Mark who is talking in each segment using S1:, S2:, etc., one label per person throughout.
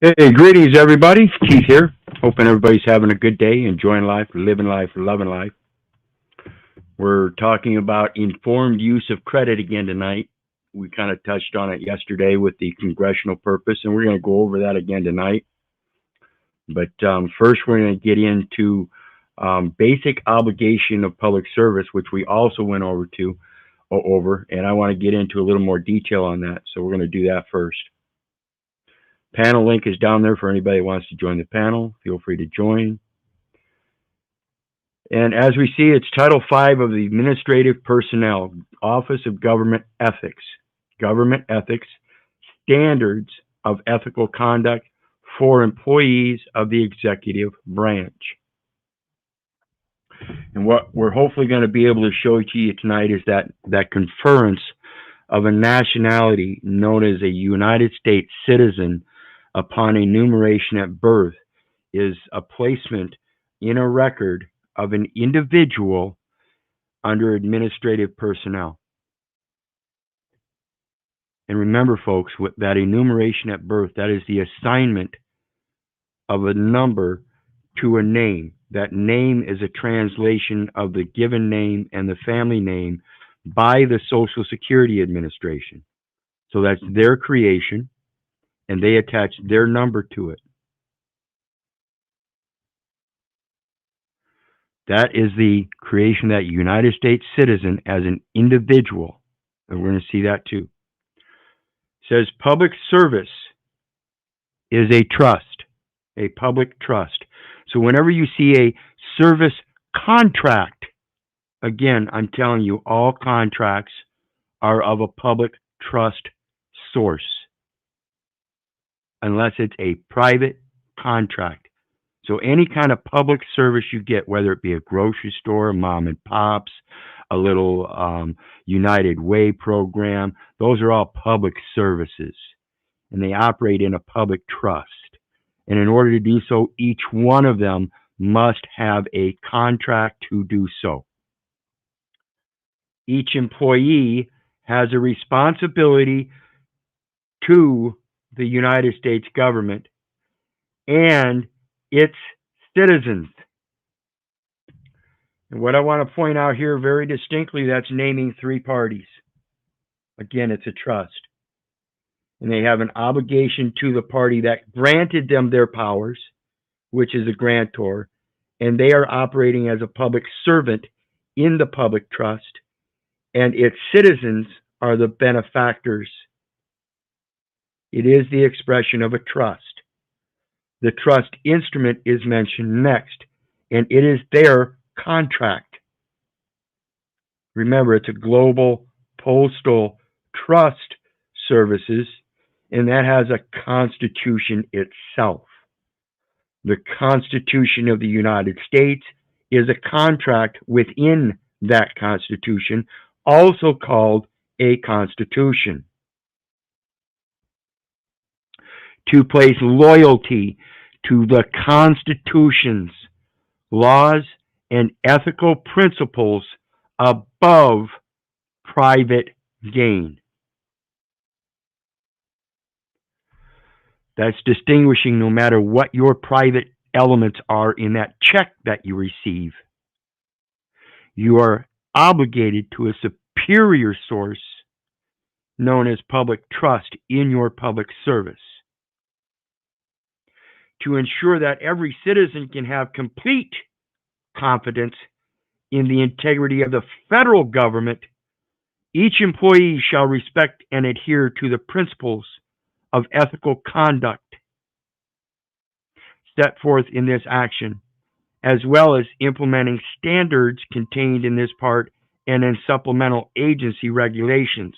S1: Hey, greetings, everybody. Keith here. Hoping everybody's having a good day, enjoying life, living life, loving life. We're talking about informed use of credit again tonight. We kind of touched on it yesterday with the congressional purpose, and we're going to go over that again tonight. But first, we're going to get into basic obligation of public service, which we also went over, and I want to get into a little more detail on that. So we're going to do that first. Panel link is down there for anybody who wants to join the panel. Feel free to join. And as we see, it's Title V of the Administrative Personnel, Office of Government Ethics, Standards of Ethical Conduct for Employees of the Executive Branch. And what we're hopefully going to be able to show to you tonight is that conference of a nationality known as a United States citizen upon enumeration at birth is a placement in a record of an individual under administrative personnel. And remember, folks, with that enumeration at birth, that is the assignment of a number to a name. That name is a translation of the given name and the family name by the Social Security Administration. So that's their creation, and they attach their number to it. That is the creation of that United States citizen as an individual. And we're going to see that too. It says public service is a trust, a public trust. So whenever you see a service contract, again, I'm telling you, all contracts are of a public trust source, unless it's a private contract. So any kind of public service you get, whether it be a grocery store, mom and pops, a little United Way program, those are all public services, and they operate in a public trust. And in order to do so, each one of them must have a contract to do so. Each employee has a responsibility to the United States government and its citizens. And what I want to point out here very distinctly, that's naming three parties. Again, it's a trust. And they have an obligation to the party that granted them their powers, which is a grantor, and they are operating as a public servant in the public trust, and its citizens are the benefactors. It is the expression of a trust. The trust instrument is mentioned next, and it is their contract. Remember, it's a global postal trust services, and that has a constitution itself. The Constitution of the United States is a contract within that Constitution, also called a constitution. To place loyalty to the Constitution's laws and ethical principles above private gain. That's distinguishing no matter what your private elements are in that check that you receive. You are obligated to a superior source known as public trust in your public service, to ensure that every citizen can have complete confidence in the integrity of the federal government. Each employee shall respect and adhere to the principles of ethical conduct set forth in this action, as well as implementing standards contained in this part and in supplemental agency regulations.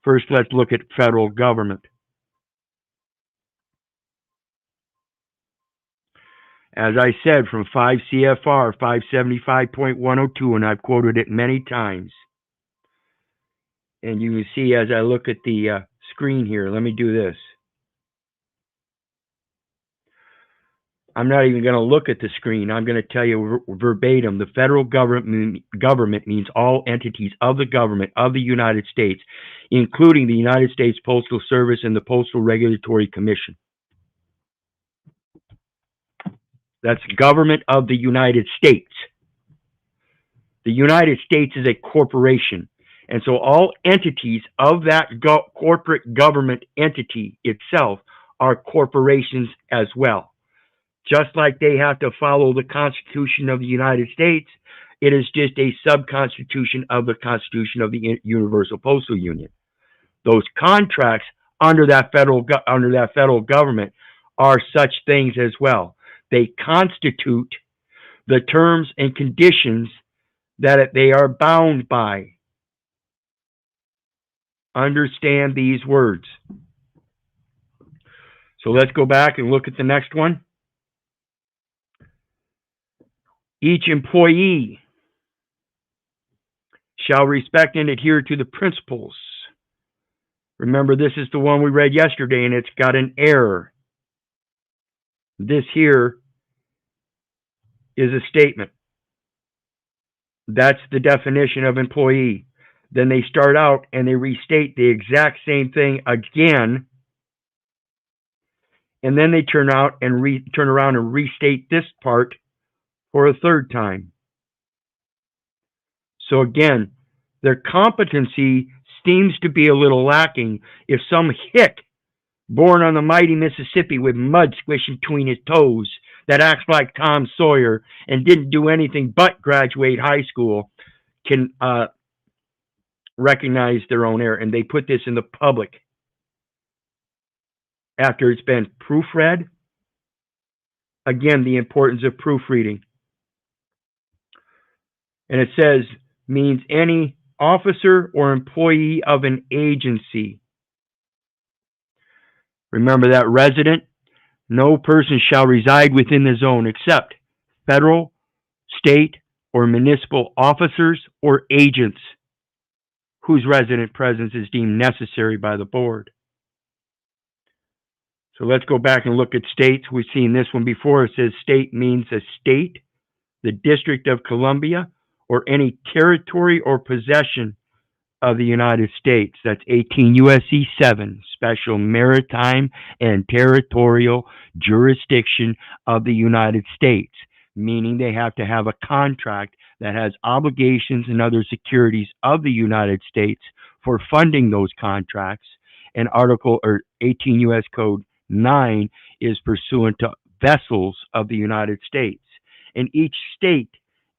S1: First, let's look at federal government. As I said, from 5 CFR 575.102, and I've quoted it many times. And you can see as I look at the screen here, let me do this. I'm not even going to look at the screen. I'm going to tell you verbatim. The federal government means all entities of the government of the United States, including the United States Postal Service and the Postal Regulatory Commission. That's government of the United States. The United States is a corporation. And so all entities of that corporate government entity itself are corporations as well. Just like they have to follow the Constitution of the United States, it is just a sub-constitution of the Constitution of the Universal Postal Union. Those contracts under that federal government are such things as well. They constitute the terms and conditions that they are bound by. Understand these words. So let's go back and look at the next one. Each employee shall respect and adhere to the principles. Remember, this is the one we read yesterday, and it's got an error. This here is a statement. That's the definition of employee. Then they start out and they restate the exact same thing again, and then they turn around and restate this part for a third time. So again, their competency seems to be a little lacking. If some hick born on the mighty Mississippi with mud squishing between his toes that acts like Tom Sawyer and didn't do anything but graduate high school can recognize their own error, and they put this in the public after it's been proofread. Again, the importance of proofreading. And it says, means any officer or employee of an agency. Remember that resident? No person shall reside within the zone except federal, state, or municipal officers or agents whose resident presence is deemed necessary by the board. So let's go back and look at states. We've seen this one before. It says state means a state, the District of Columbia, or any territory or possession of the United States. That's 18 U.S.C. 7, special maritime and territorial jurisdiction of the United States, meaning they have to have a contract that has obligations and other securities of the United States for funding those contracts. And Article 18 U.S. Code 9 is pursuant to vessels of the United States. And each state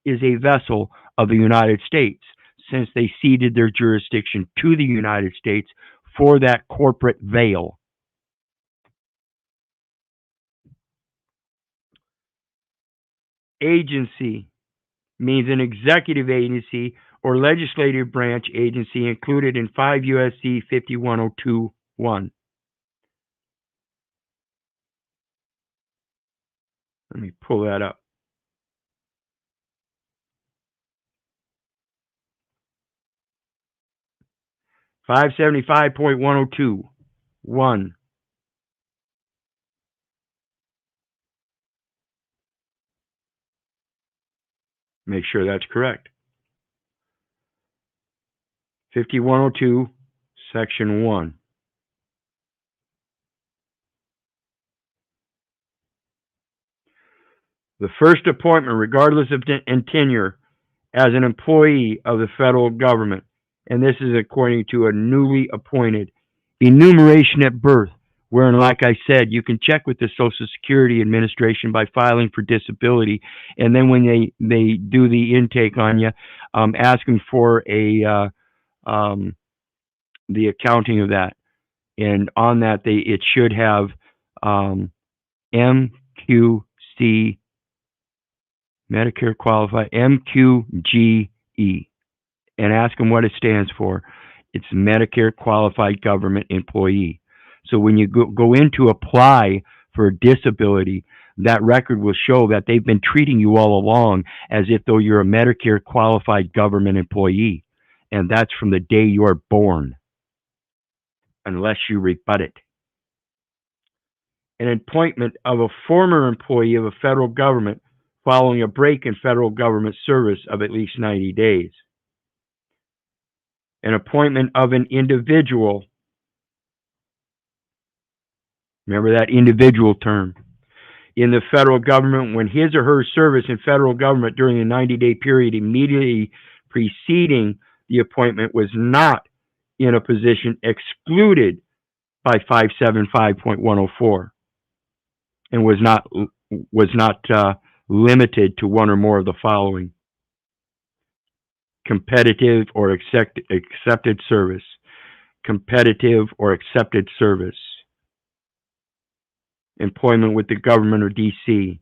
S1: is a vessel of the United States, since they ceded their jurisdiction to the United States for that corporate veil. Agency means an executive agency or legislative branch agency included in 5 U.S.C. 5102(1). Let me pull that up. 575.102(1). Make sure that's correct. 5102, Section 1. The first appointment, regardless of tenure, as an employee of the federal government, and this is according to a newly appointed enumeration at birth, wherein, like I said, you can check with the Social Security Administration by filing for disability, and then when they do the intake on you, asking for the accounting of that, and on that it should have MQC, Medicare Qualified, MQGE, and ask them what it stands for. It's Medicare Qualified Government Employee. So when you go in to apply for a disability, that record will show that they've been treating you all along as if though you're a Medicare Qualified Government Employee. And that's from the day you are born, unless you rebut it. An appointment of a former employee of a federal government following a break in federal government service of at least 90 days. An appointment of an, remember that individual term, in the federal government when his or her service in federal government during the 90-day period immediately preceding the appointment was not in a position excluded by 575.104 and was not limited to one or more of the following: competitive or accepted service, competitive or accepted service, employment with the government or DC,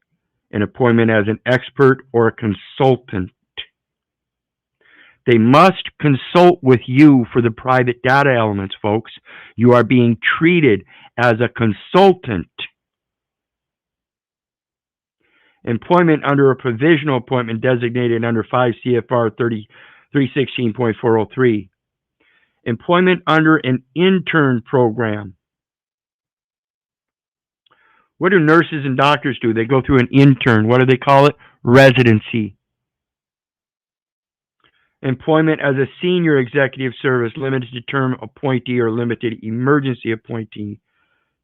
S1: an appointment as an expert or a consultant. They must consult with you for the private data elements, folks. You are being treated as a consultant. Employment under a provisional appointment designated under 5 CFR 316.403. Employment under an intern program. What do nurses and doctors do? They go through an intern. What do they call it? Residency. Employment as a senior executive service, limited term appointee or limited emergency appointee.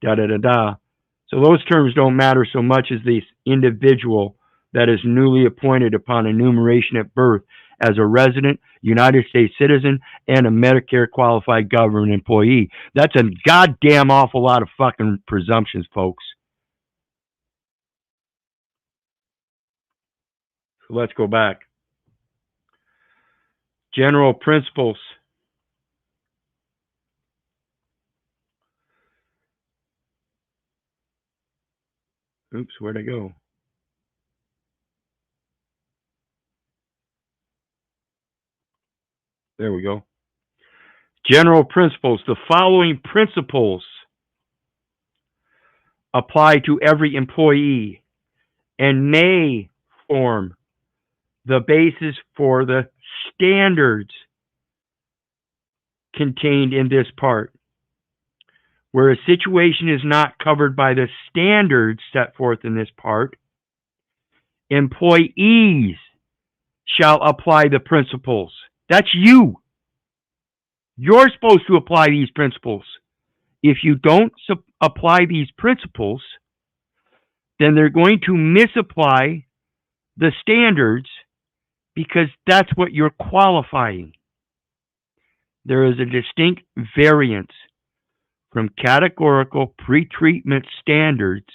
S1: So those terms don't matter so much as the individual that is newly appointed upon enumeration at birth as a resident, United States citizen, and a Medicare qualified government employee. That's a goddamn awful lot of fucking presumptions, folks. So let's go back. General principles. Oops, where'd I go? There we go. General principles. The following principles apply to every employee and may form the basis for the standards contained in this part. Where a situation is not covered by the standards set forth in this part, employees shall apply the principles. That's you. You're supposed to apply these principles. If you don't apply these principles, then they're going to misapply the standards because that's what you're qualifying. There is a distinct variance from categorical pretreatment standards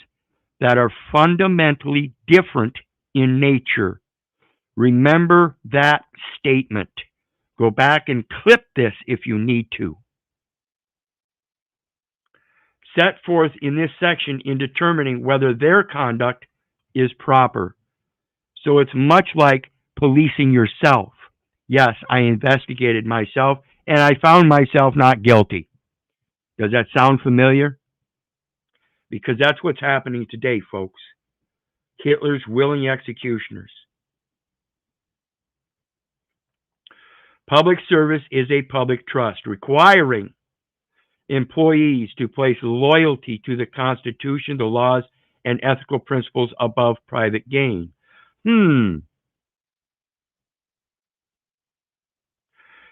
S1: that are fundamentally different in nature. Remember that statement. Go back and clip this if you need to. Set forth in this section in determining whether their conduct is proper. So it's much like policing yourself. Yes, I investigated myself and I found myself not guilty. Does that sound familiar? Because that's what's happening today, folks. Hitler's willing executioners. Public service is a public trust, requiring employees to place loyalty to the Constitution, the laws, and ethical principles above private gain.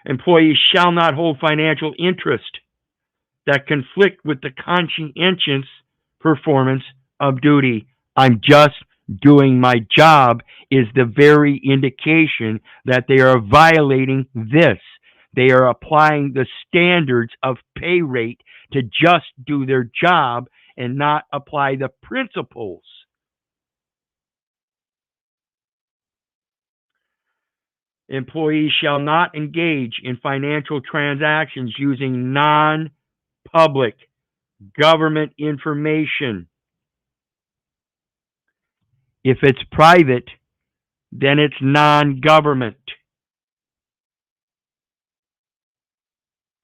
S1: Employees shall not hold financial interest that conflict with the conscientious performance of duty. I'm just doing my job is the very indication that they are violating this. They are applying the standards of pay rate to just do their job and not apply the principles. Employees shall not engage in financial transactions using non-public government information. If it's private, then it's non-government.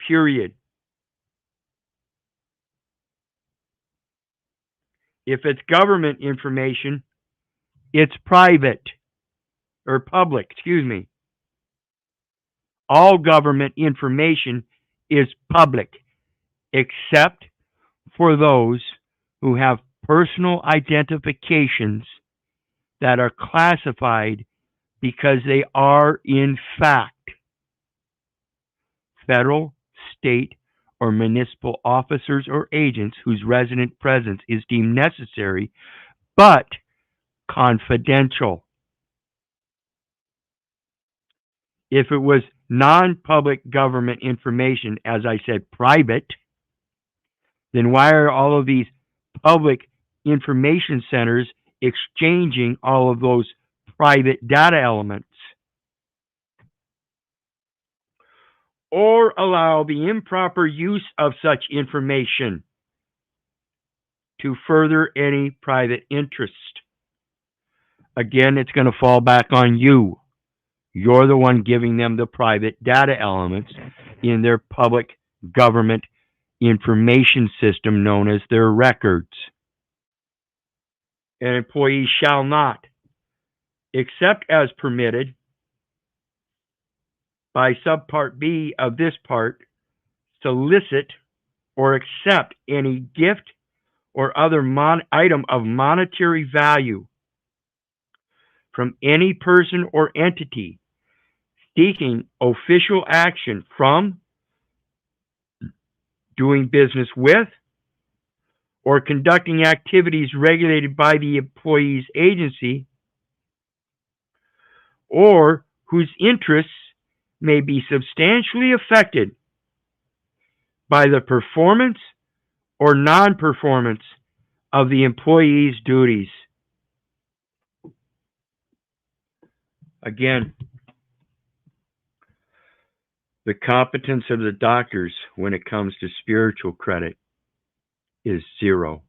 S1: Period. If it's government information, it's private or public, excuse me. All government information is public, except for those who have personal identifications that are classified because they are, in fact, federal, state, or municipal officers or agents whose resident presence is deemed necessary but confidential. If it was non-public government information, as I said, private, then why are all of these public information centers exchanging all of those private data elements? Or allow the improper use of such information to further any private interest. Again, it's going to fall back on you. You're the one giving them the private data elements in their public government information system known as their records. An employee shall not, except as permitted by subpart B of this part, solicit or accept any gift or other item of monetary value from any person or entity seeking official action from, doing business with, or conducting activities regulated by the employee's agency, or whose interests may be substantially affected by the performance or non-performance of the employee's duties. Again, the competence of the doctors when it comes to spiritual credit is zero.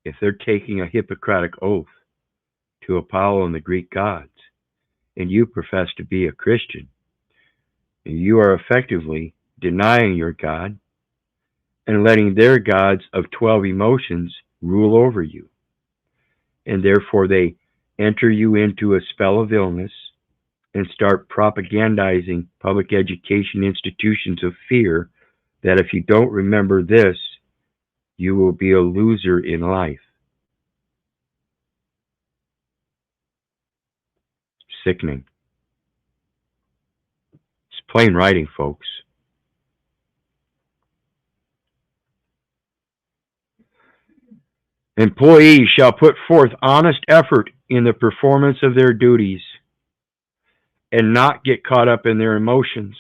S1: If they're taking a Hippocratic oath to Apollo and the Greek gods, and you profess to be a Christian, you are effectively denying your God and letting their gods of 12 emotions rule over you. And therefore they enter you into a spell of illness and start propagandizing public education institutions of fear that if you don't remember this, you will be a loser in life. Sickening. It's plain writing, folks. Employees shall put forth honest effort in the performance of their duties and not get caught up in their emotions.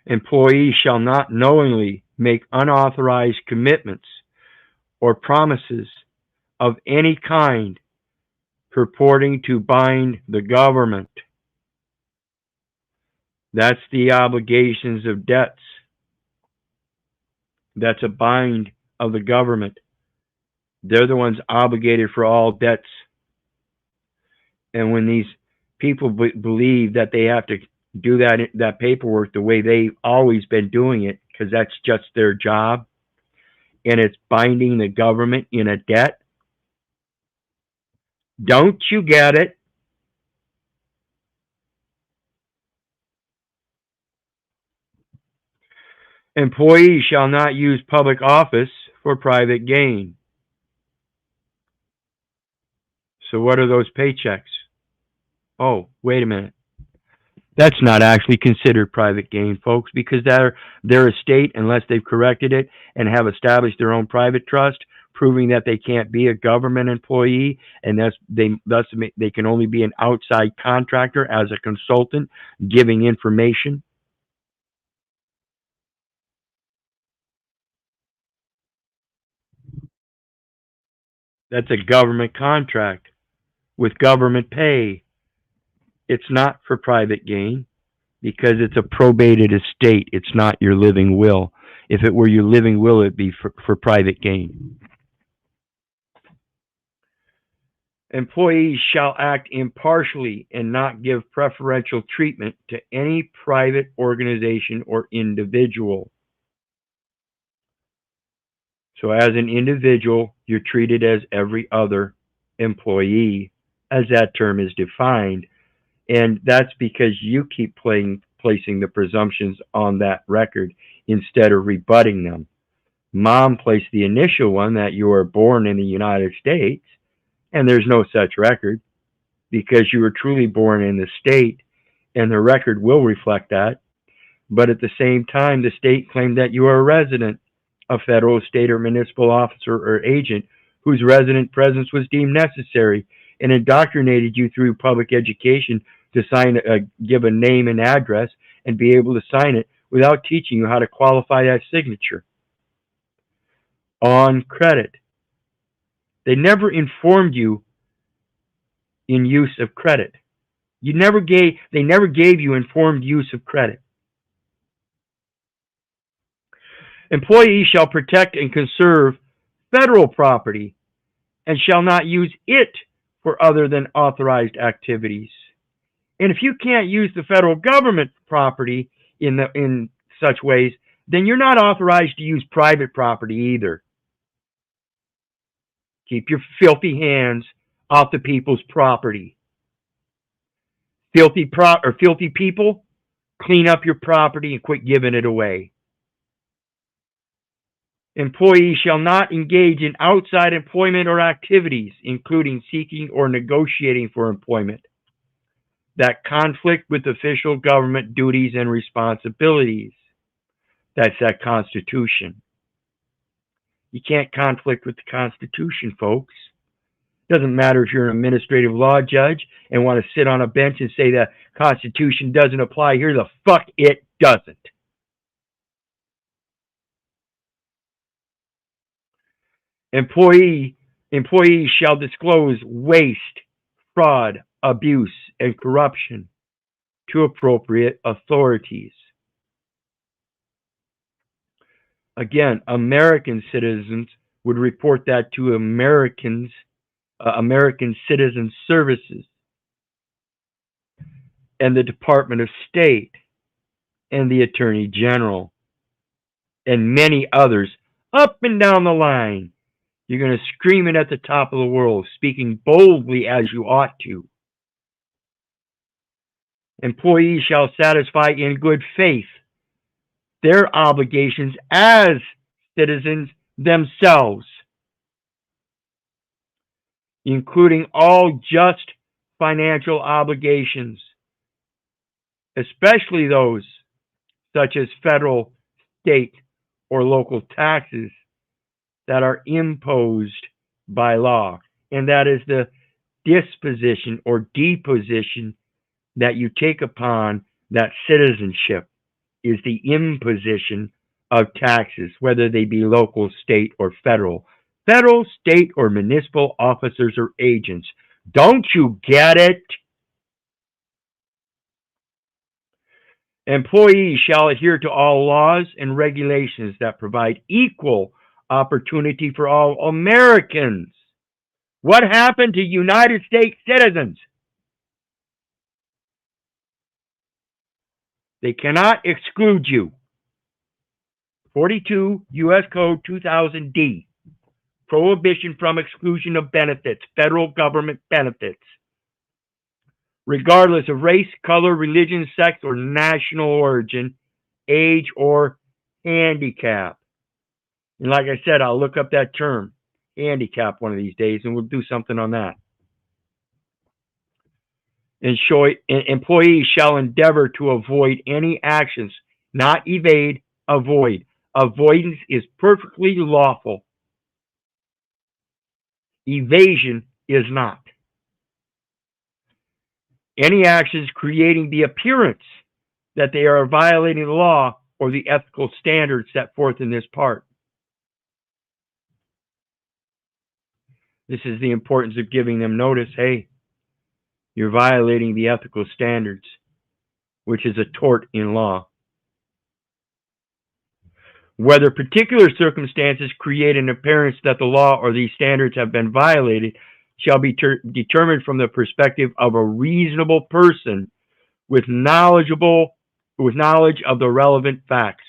S1: Employees shall not knowingly make unauthorized commitments or promises of any kind purporting to bind the government. That's the obligations of debts. That's a bind of the government. They're the ones obligated for all debts. And when these people believe that they have to do that paperwork the way they've always been doing it, because that's just their job, and it's binding the government in a debt, don't you get it? Employees shall not use public office for private gain. So what are those paychecks? Oh, wait a minute. That's not actually considered private gain, folks, because their estate, unless they've corrected it and have established their own private trust, proving that they can't be a government employee, and thus they can only be an outside contractor as a consultant giving information. That's a government contract with government pay. It's not for private gain because it's a probated estate. It's not your living will. If it were your living will, it'd be for private gain. Employees shall act impartially and not give preferential treatment to any private organization or individual. So as an individual, you're treated as every other employee, as that term is defined. And that's because you keep placing the presumptions on that record instead of rebutting them. Mom placed the initial one that you were born in the United States, and there's no such record because you were truly born in the state, and the record will reflect that. But at the same time, the state claimed that you are a resident, a federal, state, or municipal officer or agent whose resident presence was deemed necessary, and indoctrinated you through public education to give a name and address and be able to sign it without teaching you how to qualify that signature on credit. They never informed you in use of credit. They never gave you informed use of credit. Employees shall protect and conserve federal property and shall not use it for other than authorized activities. And if you can't use the federal government property in such ways, then you're not authorized to use private property either. Keep your filthy hands off the people's property. Filthy people, clean up your property and quit giving it away. Employees shall not engage in outside employment or activities, including seeking or negotiating for employment, that conflict with official government duties and responsibilities. That's that Constitution. You can't conflict with the Constitution, folks. Doesn't matter if you're an administrative law judge and want to sit on a bench and say the Constitution doesn't apply here. The fuck it doesn't. Employees shall disclose waste, fraud, abuse, and corruption to appropriate authorities. Again, American citizens would report that to American Citizen Services and the Department of State and the Attorney General and many others up and down the line. You're going to scream it at the top of the world, speaking boldly as you ought to. Employees shall satisfy in good faith their obligations as citizens themselves, including all just financial obligations, especially those such as federal, state, or local taxes that are imposed by law. And that is the disposition or deposition that you take upon that citizenship, is the imposition of taxes, whether they be local, state, or federal. Federal, state, or municipal officers or agents. Don't you get it? Employees shall adhere to all laws and regulations that provide equal opportunity for all Americans. What happened to United States citizens? They cannot exclude you. 42 U.S. Code 2000D. Prohibition from exclusion of benefits, federal government benefits, regardless of race, color, religion, sex, or national origin, age, or handicap. And like I said, I'll look up that term, handicap, one of these days, and we'll do something on that. Employees shall endeavor to avoid any actions, not evade, avoid. Avoidance is perfectly lawful. Evasion is not. Any actions creating the appearance that they are violating the law or the ethical standards set forth in this part. This is the importance of giving them notice. Hey, you're violating the ethical standards, which is a tort in law. Whether particular circumstances create an appearance that the law or these standards have been violated shall be determined from the perspective of a reasonable person with knowledge of the relevant facts.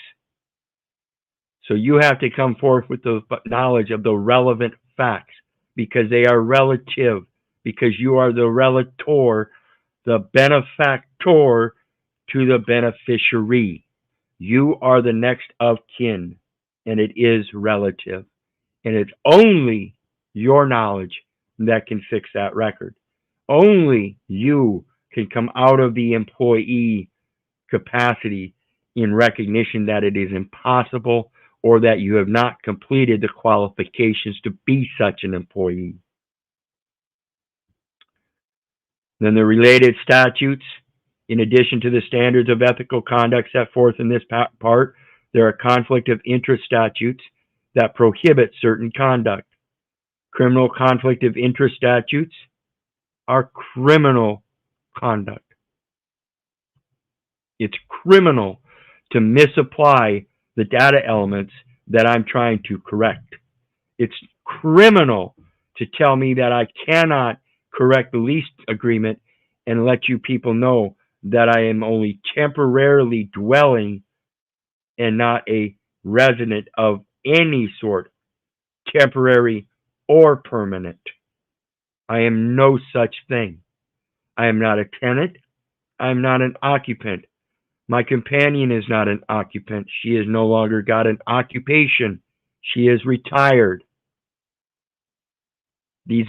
S1: So you have to come forth with the knowledge of the relevant facts, because they are relative, because you are the relator, the benefactor to the beneficiary. You are the next of kin, and it is relative. And it's only your knowledge that can fix that record. Only you can come out of the employee capacity in recognition that it is impossible or that you have not completed the qualifications to be such an employee. Then the related statutes, in addition to the standards of ethical conduct set forth in this part, there are conflict of interest statutes that prohibit certain conduct. Criminal conflict of interest statutes are criminal conduct. It's criminal to misapply the data elements that I'm trying to correct. It's criminal to tell me that I cannot correct the lease agreement and let you people know that I am only temporarily dwelling and not a resident of any sort, temporary or permanent. I am no such thing. I am not a tenant. I am not an occupant. My companion is not an occupant. She has no longer got an occupation. She is retired. These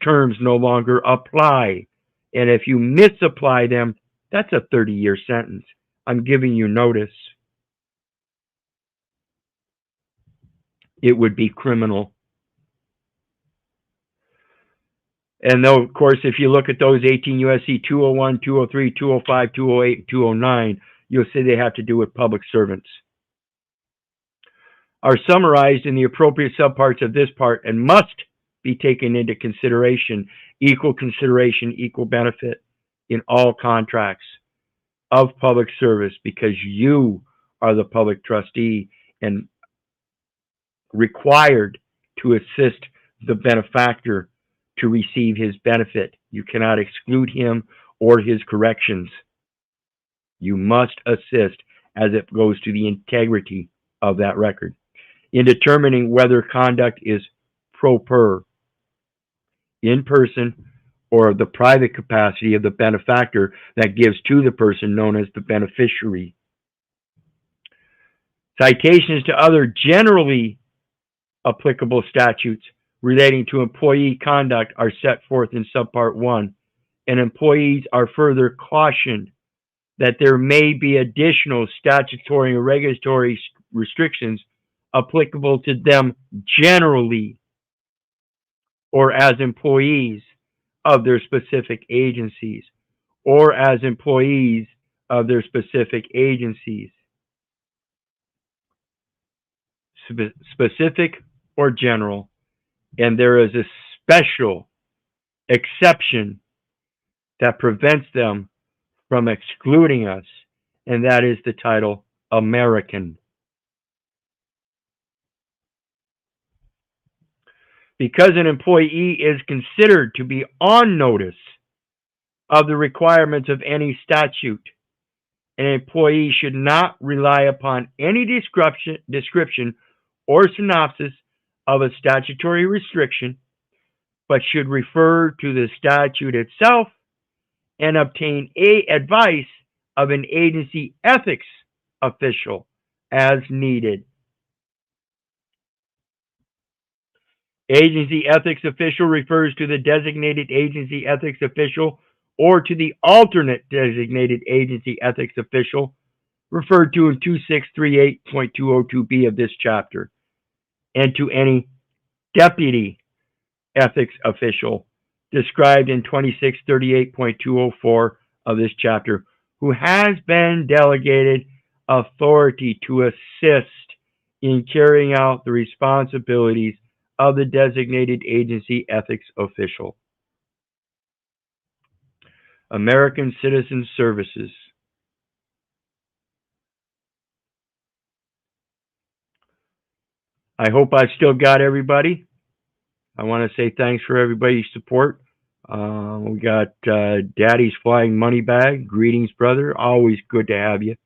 S1: terms no longer apply. And if you misapply them, that's a 30-year sentence. I'm giving you notice. It would be criminal. And though, of course, if you look at those 18 U.S.C. 201, 203, 205, 208, and 209, you'll see they have to do with public servants. Are summarized in the appropriate subparts of this part and must be taken into consideration, equal benefit in all contracts of public service, because you are the public trustee and required to assist the benefactor to receive his benefit. You cannot exclude him or his corrections. You must assist as it goes to the integrity of that record. In determining whether conduct is proper, in person, or the private capacity of the benefactor that gives to the person known as the beneficiary. Citations to other generally applicable statutes relating to employee conduct are set forth in subpart 1, and employees are further cautioned that there may be additional statutory and regulatory restrictions applicable to them generally or as employees of their specific agencies or as employees of their specific agencies. Specific or general. And there is a special exception that prevents them from excluding us, and that is the title American. Because an employee is considered to be on notice of the requirements of any statute, an employee should not rely upon any description or synopsis of a statutory restriction, but should refer to the statute itself and obtain advice of an agency ethics official as needed. Agency ethics official refers to the designated agency ethics official or to the alternate designated agency ethics official referred to in 2638.202b of this chapter, and to any deputy ethics official described in 2638.204 of this chapter, who has been delegated authority to assist in carrying out the responsibilities of the designated agency ethics official. American Citizen Services. I hope I've still got everybody. I want to say thanks for everybody's support. We got Daddy's Flying Money Bag. Greetings, brother. Always good to have you.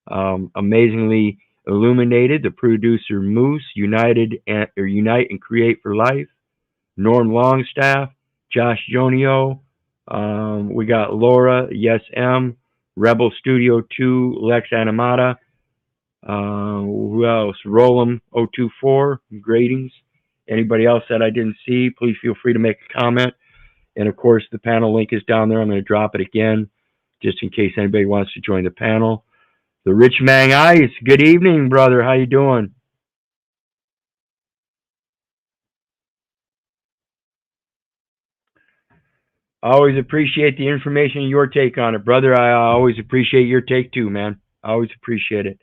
S1: Amazingly Illuminated, the producer Moose, Unite and Create for Life. Norm Longstaff, Josh Jonio. We got Laura, Yes M, Rebel Studio 2, Lex Animata. Who else? Rollum 024, greetings. Anybody else that I didn't see, please feel free to make a comment. And of course, the panel link is down there. I'm going to drop it again, just in case anybody wants to join the panel. The Rich Man Ice. Good evening, brother. How you doing? I always appreciate the information and your take on it, brother. I always appreciate your take too, man. I always appreciate it.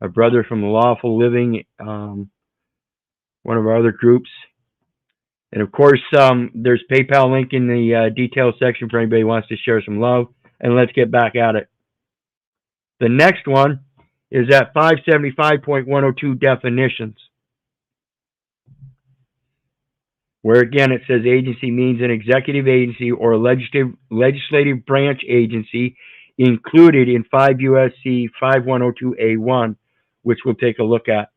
S1: A brother from Lawful Living, one of our other groups. And of course, there's PayPal link in the details section for anybody who wants to share some love. And let's get back at it. The next one is at 575.102 definitions, where again it says agency means an executive agency or a legislative branch agency included in 5 U.S.C. 5102A1, which we'll take a look at.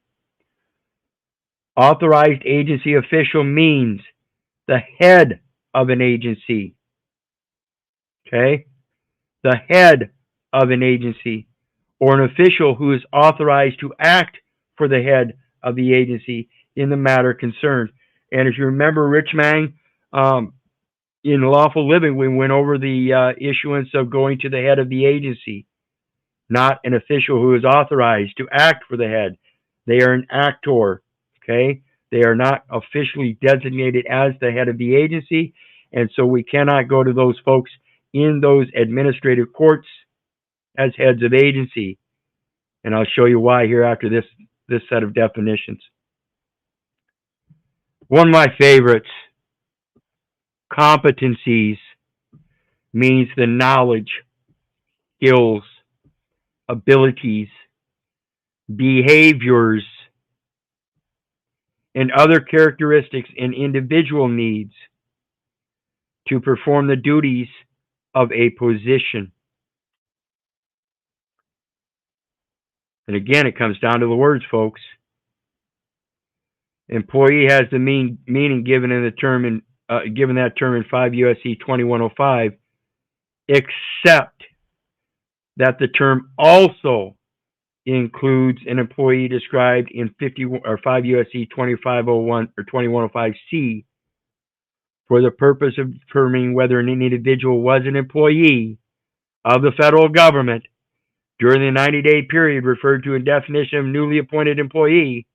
S1: Authorized agency official means the head of an agency. Okay? The head of an agency, or an official who is authorized to act for the head of the agency in the matter concerned. And if you remember, Rich Mang, in Lawful Living, we went over the issuance of going to the head of the agency, not an official who is authorized to act for the head. They are an actor, okay? They are not officially designated as the head of the agency, and so we cannot go to those folks in those administrative courts as heads of agency. And I'll show you why here after this set of definitions. One of my favorites, competencies, means the knowledge, skills, abilities, behaviors, and other characteristics and individual needs to perform the duties of a position. And again, it comes down to the words, folks. Employee has the meaning given in the term given that term in 5 U.S.C. 2105, except that the term also includes an employee described in 5 U.S.C. 2501 or 2105C for the purpose of determining whether an individual was an employee of the federal government during the 90-day period referred to in definition of newly appointed employee.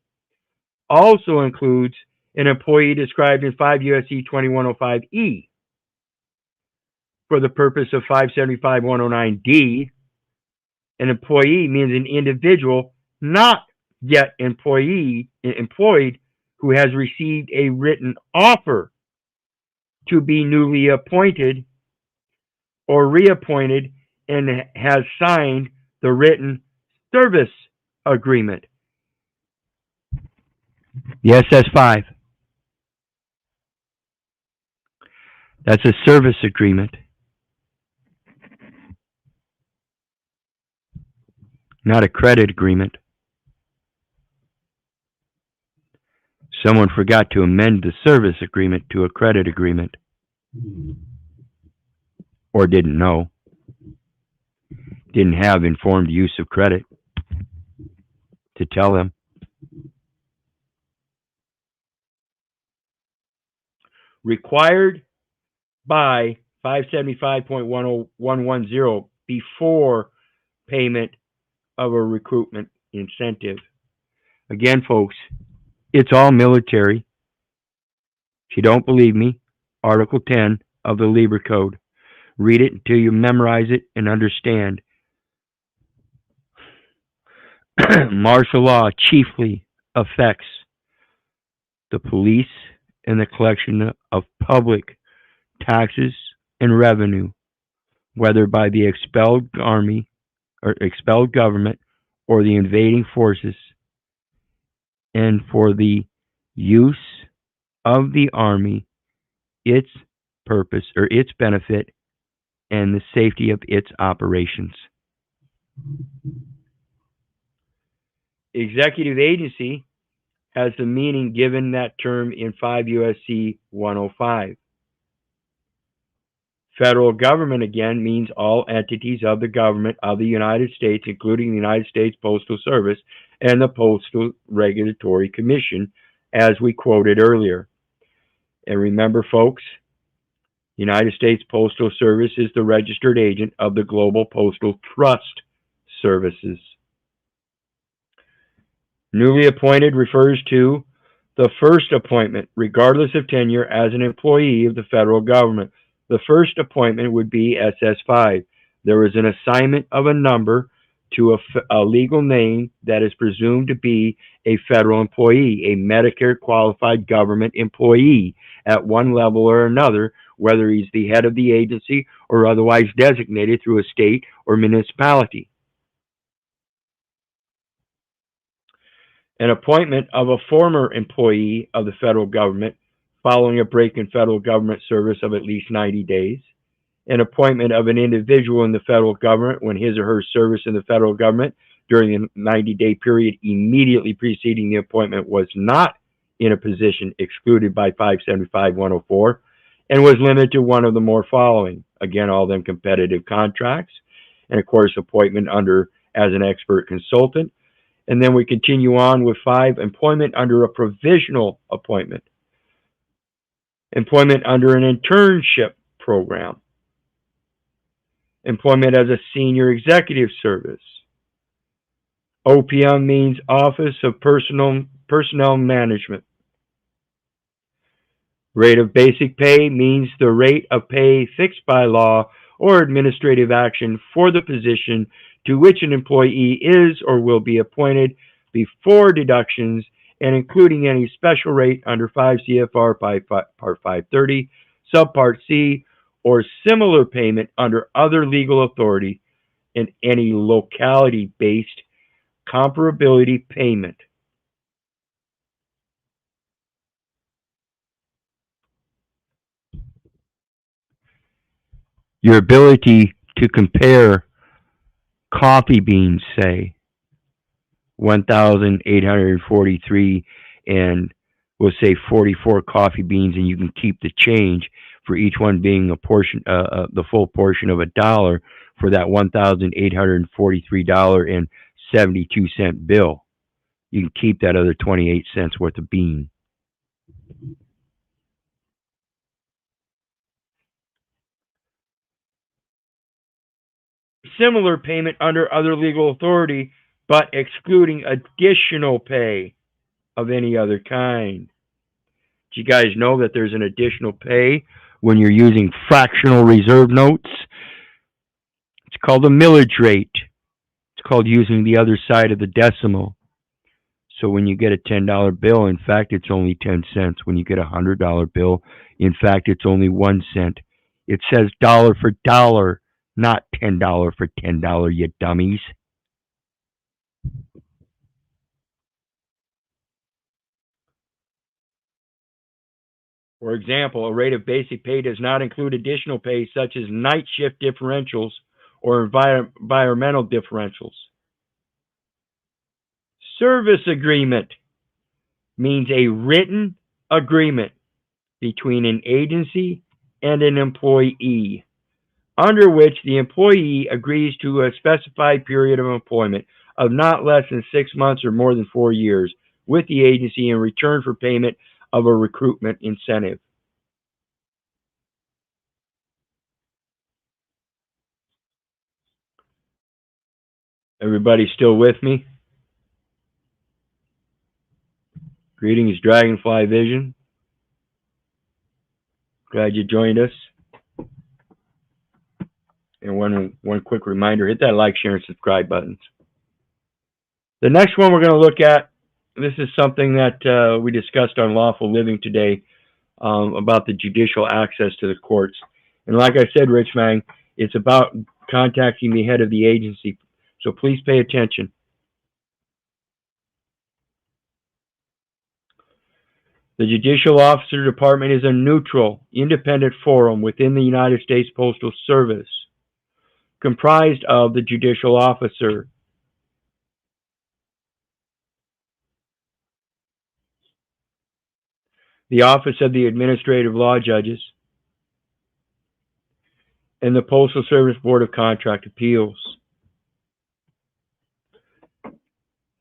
S1: Also includes an employee described in 5 U.S.C. 2105E for the purpose of 575-109D. An employee means an individual not yet employed who has received a written offer to be newly appointed or reappointed and has signed the written service agreement. The SS5. That's a service agreement. Not a credit agreement. Someone forgot to amend the service agreement to a credit agreement. Or didn't know. Didn't have informed use of credit to tell them. Required by 575.110 before payment of a recruitment incentive. Again, folks, it's all military. If you don't believe me, Article 10 of the Labor Code. Read it until you memorize it and understand. Martial law chiefly affects the police and the collection of public taxes and revenue, whether by the expelled army or expelled government or the invading forces, and for the use of the army, its purpose or its benefit, and the safety of its operations. Executive agency has the meaning given that term in 5 U.S.C. 105. Federal government, again, means all entities of the government of the United States, including the United States Postal Service and the Postal Regulatory Commission, as we quoted earlier. And remember, folks, United States Postal Service is the registered agent of the Global Postal Trust Services. Newly appointed refers to the first appointment, regardless of tenure, as an employee of the federal government. The first appointment would be SS5. There is an assignment of a number to a legal name that is presumed to be a federal employee, a Medicare qualified government employee at one level or another, whether he's the head of the agency or otherwise designated through a state or municipality. An appointment of a former employee of the federal government following a break in federal government service of at least 90 days. An appointment of an individual in the federal government when his or her service in the federal government during the 90-day period immediately preceding the appointment was not in a position excluded by 575-104 and was limited to one of the more following. Again, all them competitive contracts, and of course, appointment under as an expert consultant. And then we continue on with 5, employment under a provisional appointment, employment under an internship program, employment as a senior executive service. OPM means Office of Personnel Management. Rate of basic pay means the rate of pay fixed by law or administrative action for the position to which an employee is or will be appointed before deductions and including any special rate under 5 CFR Part 530, Subpart C, or similar payment under other legal authority in any locality-based comparability payment. Your ability to compare coffee beans, say, 1,843, and we'll say 44 coffee beans, and you can keep the change for each one being a portion, the full portion of $1 for that $1,843.72 bill. You can keep that other 28 cents worth of bean. Similar payment under other legal authority, but excluding additional pay of any other kind. Do you guys know that there's an additional pay when you're using fractional reserve notes? It's called a millage rate. It's called using the other side of the decimal. So when you get a $10 bill, in fact, it's only 10 cents. When you get a $100 bill, in fact, it's only 1 cent. It says dollar for dollar, not $10 for $10, you dummies. For example, a rate of basic pay does not include additional pay such as night shift differentials or environmental differentials. Service agreement means a written agreement between an agency and an employee, under which the employee agrees to a specified period of employment of not less than 6 months or more than 4 years with the agency in return for payment of a recruitment incentive. Everybody still with me? Greetings, Dragonfly Vision. Glad you joined us. And one quick reminder, hit that like, share, and subscribe buttons. The next one we're going to look at, this is something that we discussed on Lawful Living today, about the judicial access to the courts. And like I said, Rich Mang, it's about contacting the head of the agency. So please pay attention. The Judicial Officer Department is a neutral, independent forum within the United States Postal Service, comprised of the judicial officer, the Office of the Administrative Law Judges, and the Postal Service Board of Contract Appeals.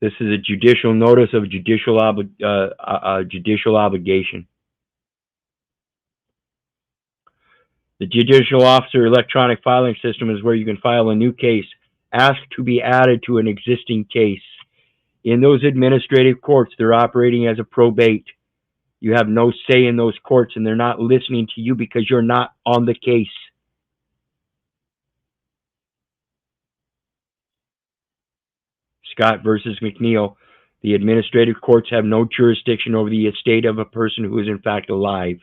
S1: This is a judicial notice of judicial obligation. The Judicial Officer Electronic Filing System is where you can file a new case, ask to be added to an existing case. In those administrative courts, they're operating as a probate. You have no say in those courts, and they're not listening to you because you're not on the case. Scott versus McNeil. The administrative courts have no jurisdiction over the estate of a person who is in fact alive.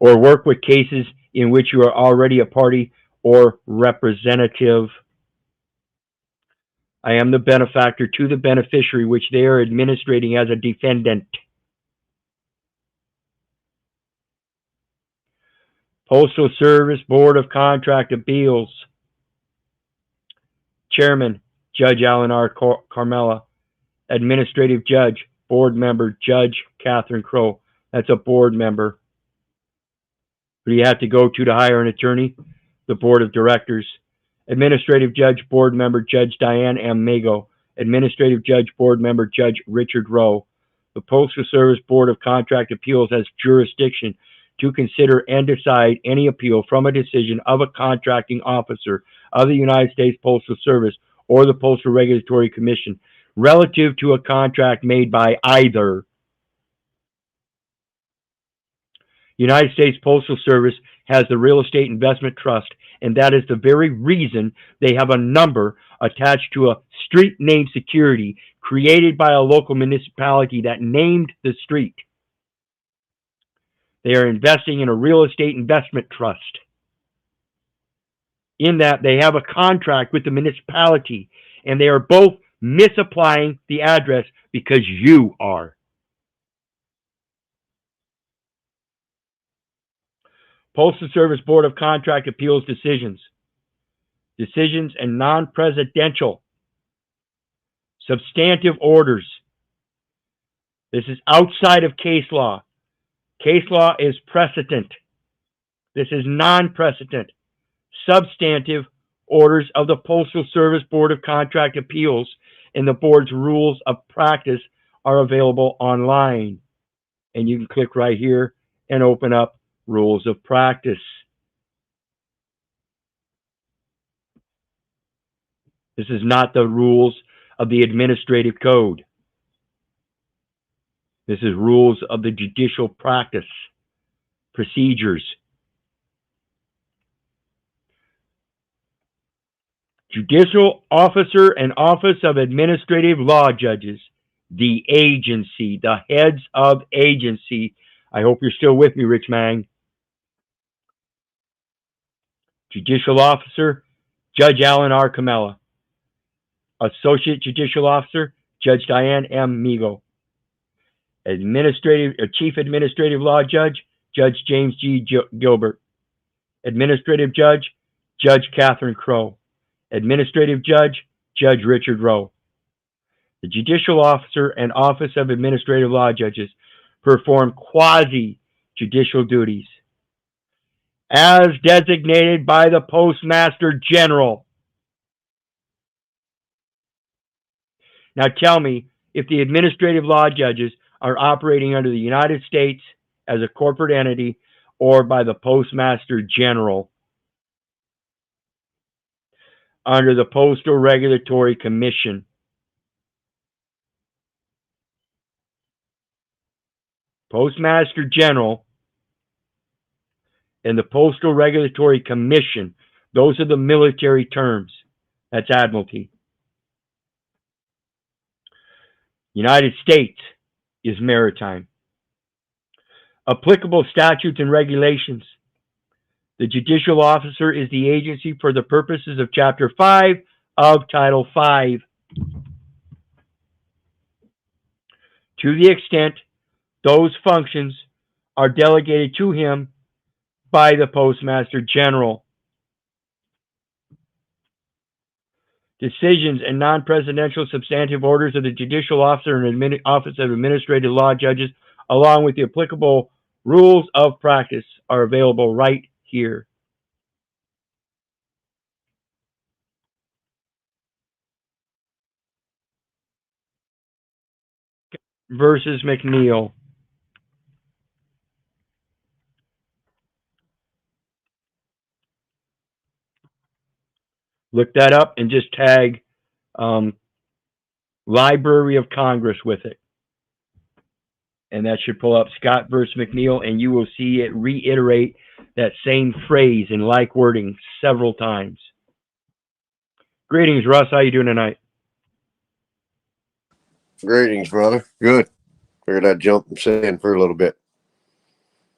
S1: Or work with cases in which you are already a party or representative. I am the benefactor to the beneficiary, which they are administrating as a defendant. Postal Service Board of Contract Appeals. Chairman, Judge Alan R. Carmella. Administrative Judge, Board Member, Judge Catherine Crow. That's a board member. Who do you have to go to hire an attorney? The Board of Directors. Administrative Judge, Board Member, Judge Diane M. Mago. Administrative Judge, Board Member, Judge Richard Rowe. The Postal Service Board of Contract Appeals has jurisdiction to consider and decide any appeal from a decision of a contracting officer of the United States Postal Service or the Postal Regulatory Commission relative to a contract made by either. United States Postal Service has the Real Estate Investment Trust, and that is the very reason they have a number attached to a street name security created by a local municipality that named the street. They are investing in a real estate investment trust. In that, they have a contract with the municipality, and they are both misapplying the address because you are. Postal Service Board of Contract Appeals decisions. Decisions and non-presidential substantive orders. This is outside of case law. Case law is precedent. This is non-precedent. Substantive orders of the Postal Service Board of Contract Appeals and the board's rules of practice are available online. And you can click right here and open up rules of practice. This is not the rules of the administrative code. This is rules of the judicial practice, procedures. Judicial Officer and Office of Administrative Law Judges, the agency, the heads of agency. I hope you're still with me, Rich Mang. Judicial Officer, Judge Alan R. Camella. Associate Judicial Officer, Judge Diane M. Migo. Chief Administrative Law Judge, Judge James G. Gilbert. Administrative Judge, Judge Catherine Crow. Administrative Judge, Judge Richard Rowe. The Judicial Officer and Office of Administrative Law Judges perform quasi-judicial duties as designated by the Postmaster General. Now tell me if the administrative law judges are operating under the United States as a corporate entity or by the Postmaster General under the Postal Regulatory Commission. Postmaster General and the Postal Regulatory Commission, those are the military terms. That's Admiralty. United States is maritime. Applicable statutes and regulations. The judicial officer is the agency for the purposes of Chapter 5 of Title 5. To the extent those functions are delegated to him by the Postmaster General. Decisions and non-presidential substantive orders of the Judicial Officer and Office of Administrative Law Judges, along with the applicable rules of practice, are available right here. Versus McNeil. Look that up and just tag Library of Congress with it. And that should pull up Scott versus McNeil, and you will see it reiterate that same phrase in like wording several times. Greetings, Russ. How you doing tonight?
S2: Greetings, brother. Good. Figured I'd jump and sit in for a little bit.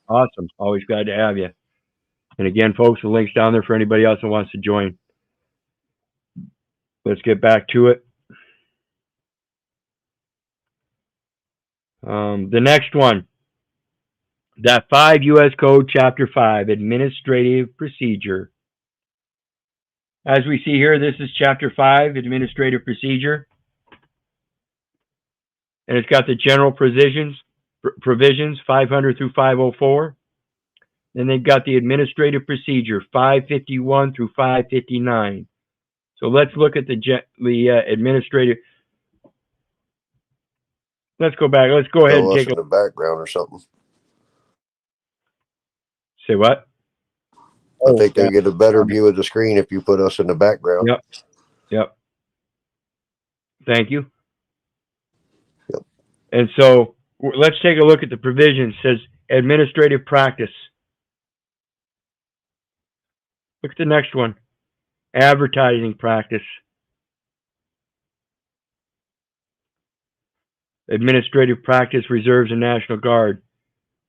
S1: Awesome. Always glad to have you. And again, folks, the link's down there for anybody else that wants to join. Let's get back to it. The next one, that 5 U.S. Code Chapter 5, Administrative Procedure. As we see here, this is Chapter 5, Administrative Procedure. And it's got the general provisions 500 through 504. Then they've got the administrative procedure 551 through 559. So let's look at the administrative. Let's go back. Let's go ahead and take
S2: a the background or something.
S1: Say what?
S2: I think they get a better view of the screen if you put us in the background.
S1: Yep. Thank you.
S2: Yep.
S1: And so let's take a look at the provision. It says administrative practice. Look at the next one. Advertising practice. Administrative practice, reserves and National Guard.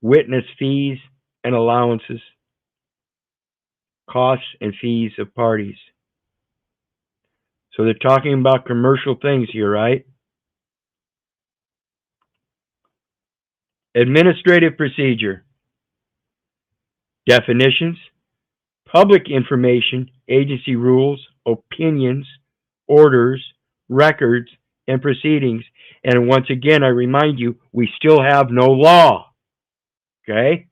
S1: Witness fees and allowances. Costs and fees of parties. So they're talking about commercial things here, right? Administrative procedure. Definitions. Public information, agency rules, opinions, orders, records, and proceedings. And once again, I remind you, we still have no law. Okay?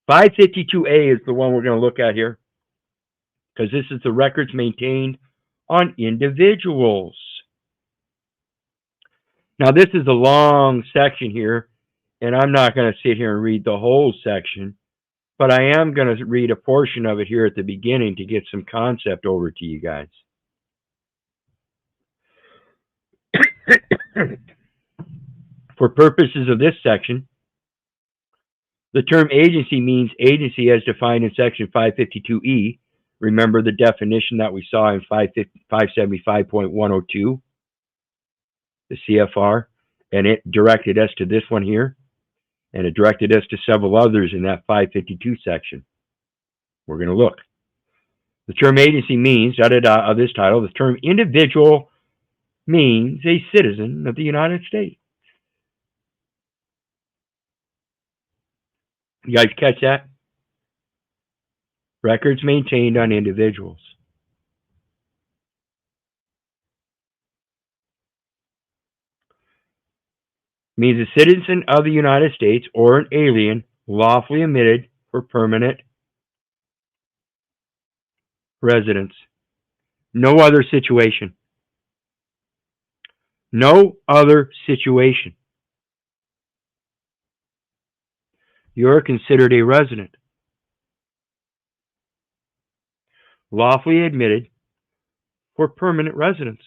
S1: 552A is the one we're going to look at here, because this is the records maintained on individuals. Now, this is a long section here, and I'm not going to sit here and read the whole section, but I am going to read a portion of it here at the beginning to get some concept over to you guys. For purposes of this section, the term agency means agency as defined in section 552E. Remember the definition that we saw in 575.102, the CFR, and it directed us to this one here, and it directed us to several others in that 552 section. We're going to look. The term agency means, of this title, the term individual means a citizen of the United States. You guys catch that? Records maintained on individuals. Means a citizen of the United States or an alien lawfully admitted for permanent residence. No other situation. No other situation. You're considered a resident. Lawfully admitted for permanent residence.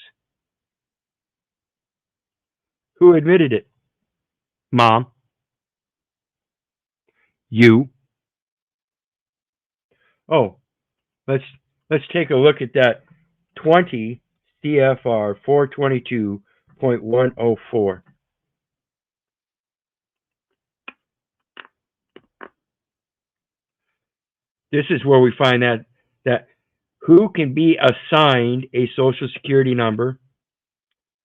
S1: Who admitted it? Mom. You. Oh, let's take a look at that 20 CFR 422.104. This is where we find that who can be assigned a Social Security number.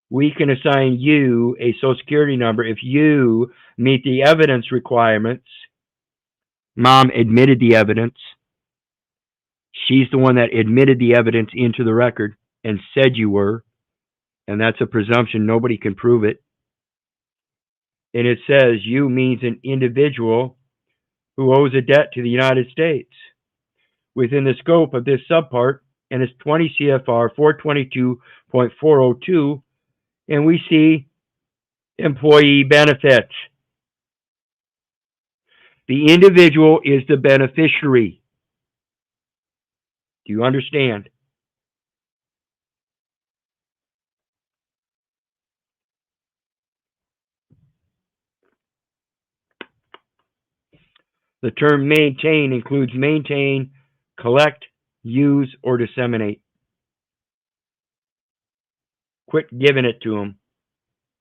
S1: We can assign you a Social Security number if you meet the evidence requirements. Mom admitted the evidence. She's the one that admitted the evidence into the record and said you were. And that's a presumption. Nobody can prove it. And it says you means an individual who owes a debt to the United States. Within the scope of this subpart, and it's 20 CFR 422.402, and we see employee benefits. The individual is the beneficiary. Do you understand? The term maintain includes maintain, collect, use, or disseminate. Quit giving it to them.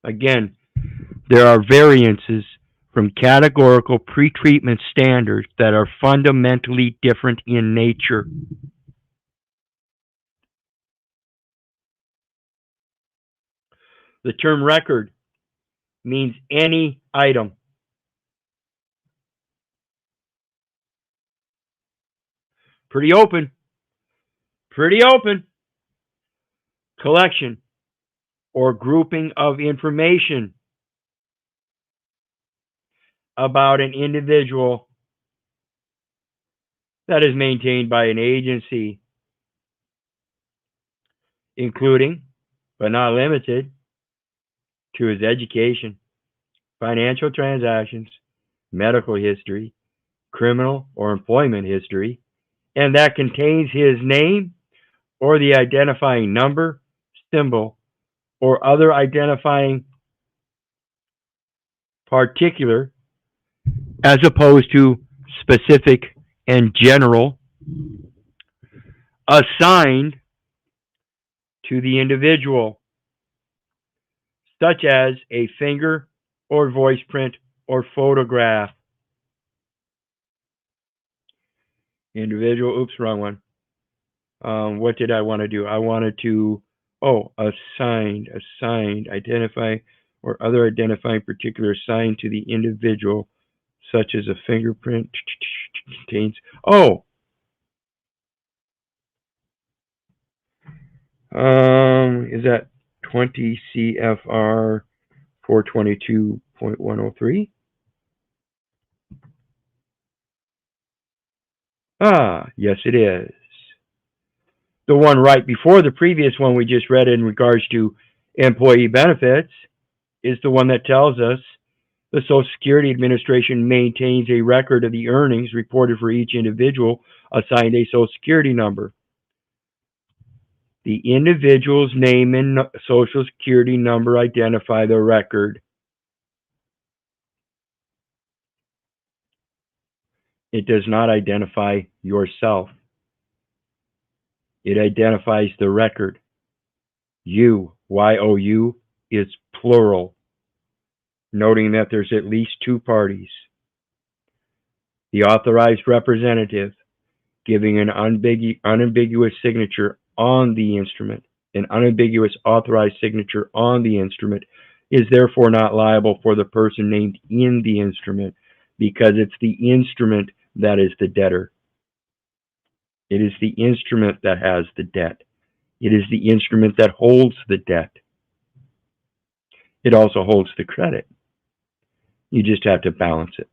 S1: Again, there are variances from categorical pretreatment standards that are fundamentally different in nature. The term record means any item. Pretty open. Pretty open. Collection or grouping of information about an individual that is maintained by an agency, including, but not limited to, his education, financial transactions, medical history, criminal or employment history, and that contains his name or the identifying number, symbol, or other identifying particular, as opposed to specific and general, assigned to the individual, such as a finger or voice print or photograph. Individual, oops, wrong one. What did I want to do? I wanted to, assigned, identify or other identifying particular assigned to the individual, such as a fingerprint, contains, is that 20 CFR 422.103? Yes it is. The one right before the previous one we just read in regards to employee benefits is the one that tells us the Social Security Administration maintains a record of the earnings reported for each individual assigned a Social Security number. The individual's name and Social Security number identify the record. It does not identify yourself. It identifies the record. You, Y-O-U, is plural, noting that there's at least two parties. The authorized representative giving an unambiguous signature on the instrument, an unambiguous authorized signature on the instrument, is therefore not liable for the person named in the instrument, because it's the instrument that is the debtor. It is the instrument that has the debt. It is the instrument that holds the debt. It also holds the credit. You just have to balance it.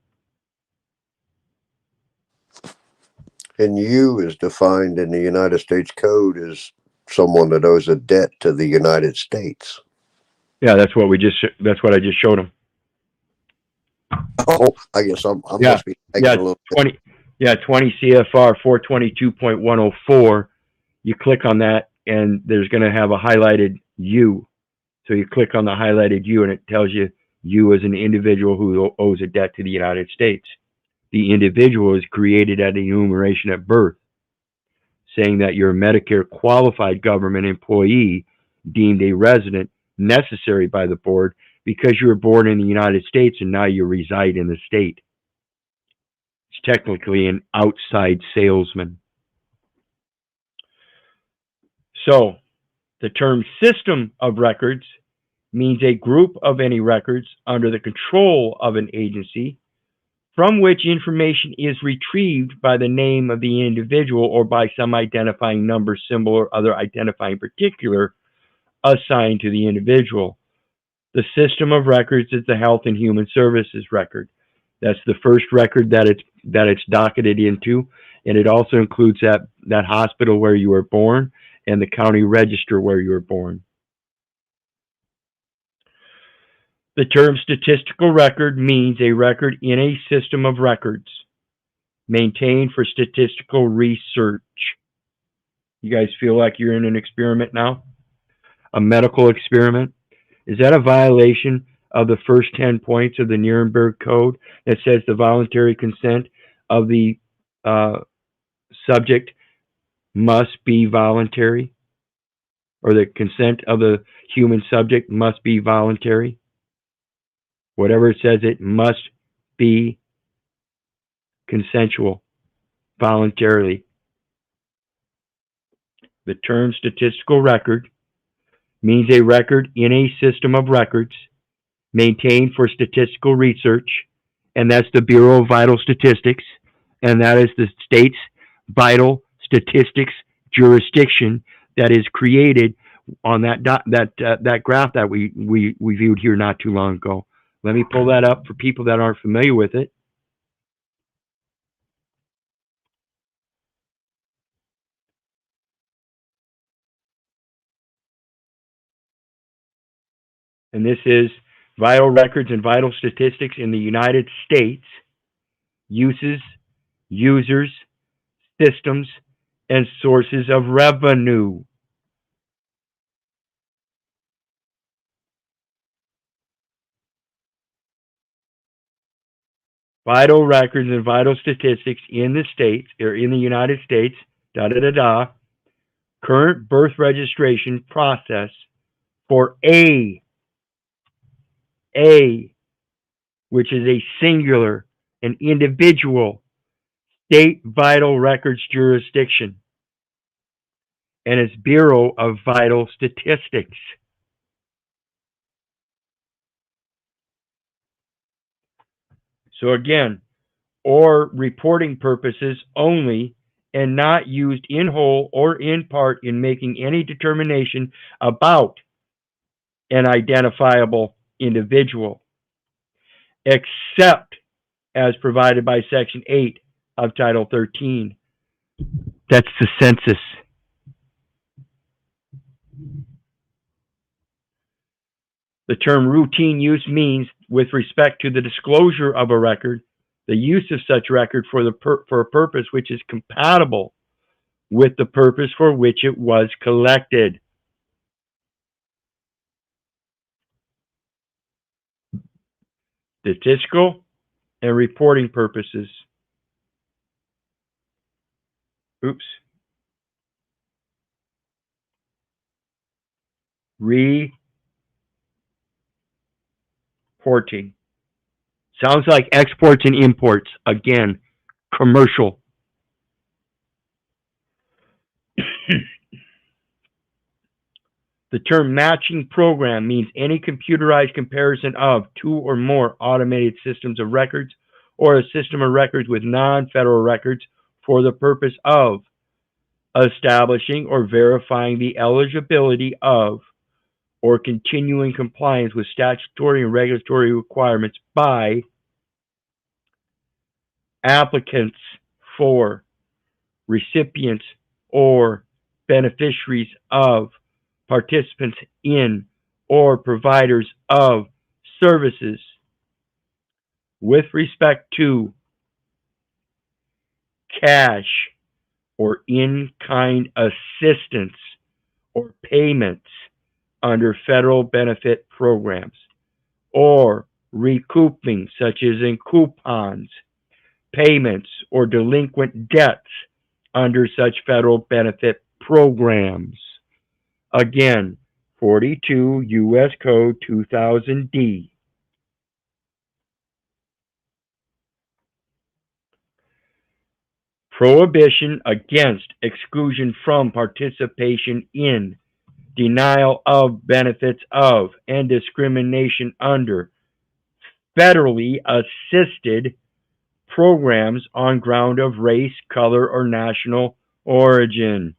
S2: And you is defined in the United States Code as someone that owes a debt to the United States.
S1: Yeah, that's what I just showed him.
S2: Oh, I guess I must be taking a little
S1: 20 CFR 422.104. You click on that and there's going to have a highlighted you. So you click on the highlighted you and it tells you as an individual who owes a debt to the United States. The individual is created at enumeration at birth, saying that you're a Medicare qualified government employee deemed a resident necessary by the board because you were born in the United States and now you reside in the state. It's technically an outside salesman. So the term system of records means a group of any records under the control of an agency from which information is retrieved by the name of the individual or by some identifying number, symbol, or other identifying particular assigned to the individual. The system of records is the Health and Human Services record. That's the first record that it's docketed into, and it also includes that hospital where you were born and the county register where you were born. The term statistical record means a record in a system of records maintained for statistical research. You guys feel like you're in an experiment now? A medical experiment? Is that a violation of the first 10 points of the Nuremberg Code that says the voluntary consent of the uh, subject must be voluntary, or the consent of the human subject must be voluntary? Whatever it says, it must be consensual, voluntarily. The term statistical record means a record in a system of records maintained for statistical research, and that's the Bureau of Vital Statistics, and that is the state's vital statistics jurisdiction that is created on that graph that we viewed here not too long ago. Let me pull that up for people that aren't familiar with it. And this is vital records and vital statistics in the United States, uses, users, systems, and sources of revenue. Vital records and vital statistics in the states, or in the United States, da da da da, current birth registration process for a, which is a singular, an individual state vital records jurisdiction, and its Bureau of Vital Statistics. So again, or reporting purposes only, and not used in whole or in part in making any determination about an identifiable individual, except as provided by Section 8 of Title 13. That's the census. The term routine use means, with respect to the disclosure of a record, the use of such record for a purpose which is compatible with the purpose for which it was collected. Statistical and reporting purposes. Oops. Reporting. Sounds like exports and imports. Again, commercial. The term matching program means any computerized comparison of two or more automated systems of records or a system of records with non-federal records for the purpose of establishing or verifying the eligibility of or continuing compliance with statutory and regulatory requirements by applicants for, recipients, or beneficiaries of, participants in, or providers of services with respect to cash or in-kind assistance or payments under federal benefit programs, or recouping, such as in coupons, payments, or delinquent debts under such federal benefit programs. Again, 42 U.S. Code 2000D. Prohibition against, exclusion from, participation in, denial of, benefits of, and discrimination under federally assisted programs on ground of race, color, or national origin.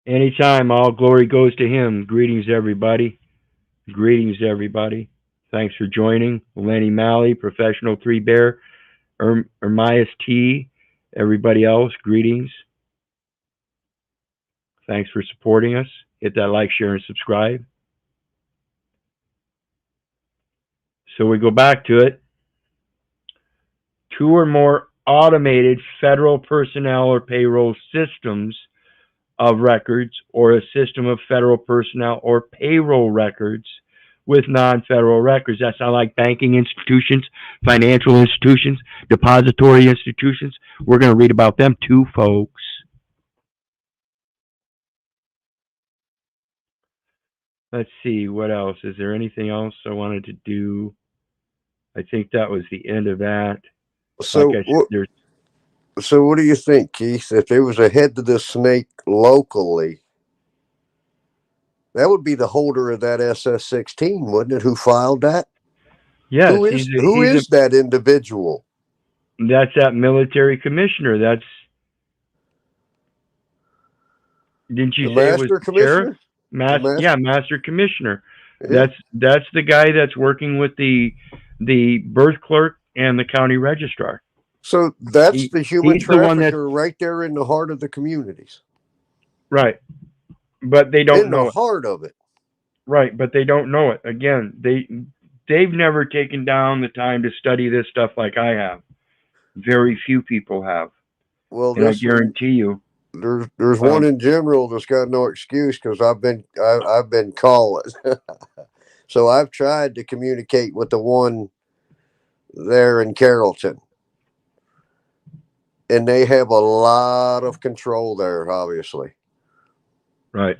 S1: Anytime, all glory goes to him. Greetings, everybody. Greetings, everybody. Thanks for joining. Lenny Malley, Professional 3-Bear, Ermias T, everybody else, greetings. Thanks for supporting us. Hit that like, share, and subscribe. So we go back to it. 2 or more automated federal personnel or payroll systems of records, or a system of federal personnel or payroll records with non-federal records. That sound like banking institutions, financial institutions, depository institutions. We're going to read about them too, folks. Let's see, what else? Is there anything else I wanted to do? I think that was the end of that.
S2: So,
S1: Like I said, there's
S2: so what do you think, Keith? If there was a head to the snake locally, that would be the holder of that SS-16, wouldn't it? Who filed that?
S1: yes,
S2: Who is that individual?
S1: that's that military commissioner. That's, didn't you
S2: The
S1: say it was
S2: master
S1: the sheriff?
S2: commissioner?
S1: Yeah, master commissioner.
S2: Yeah.
S1: That's the guy that's working with the birth clerk and the county registrar.
S2: So that's the human
S1: He's the one that's
S2: trafficker right there in the heart of the communities.
S1: right, but they don't
S2: In the
S1: know it.
S2: heart of it.
S1: Right, but they don't know it. Again, they've never taken down the time to study this stuff like I have. Very few people have,
S2: Well,
S1: and I guarantee you,
S2: there's one in general that's got no excuse because I've been calling. So I've tried to communicate with the one there in Carrollton, and they have a lot of control there, obviously.
S1: right.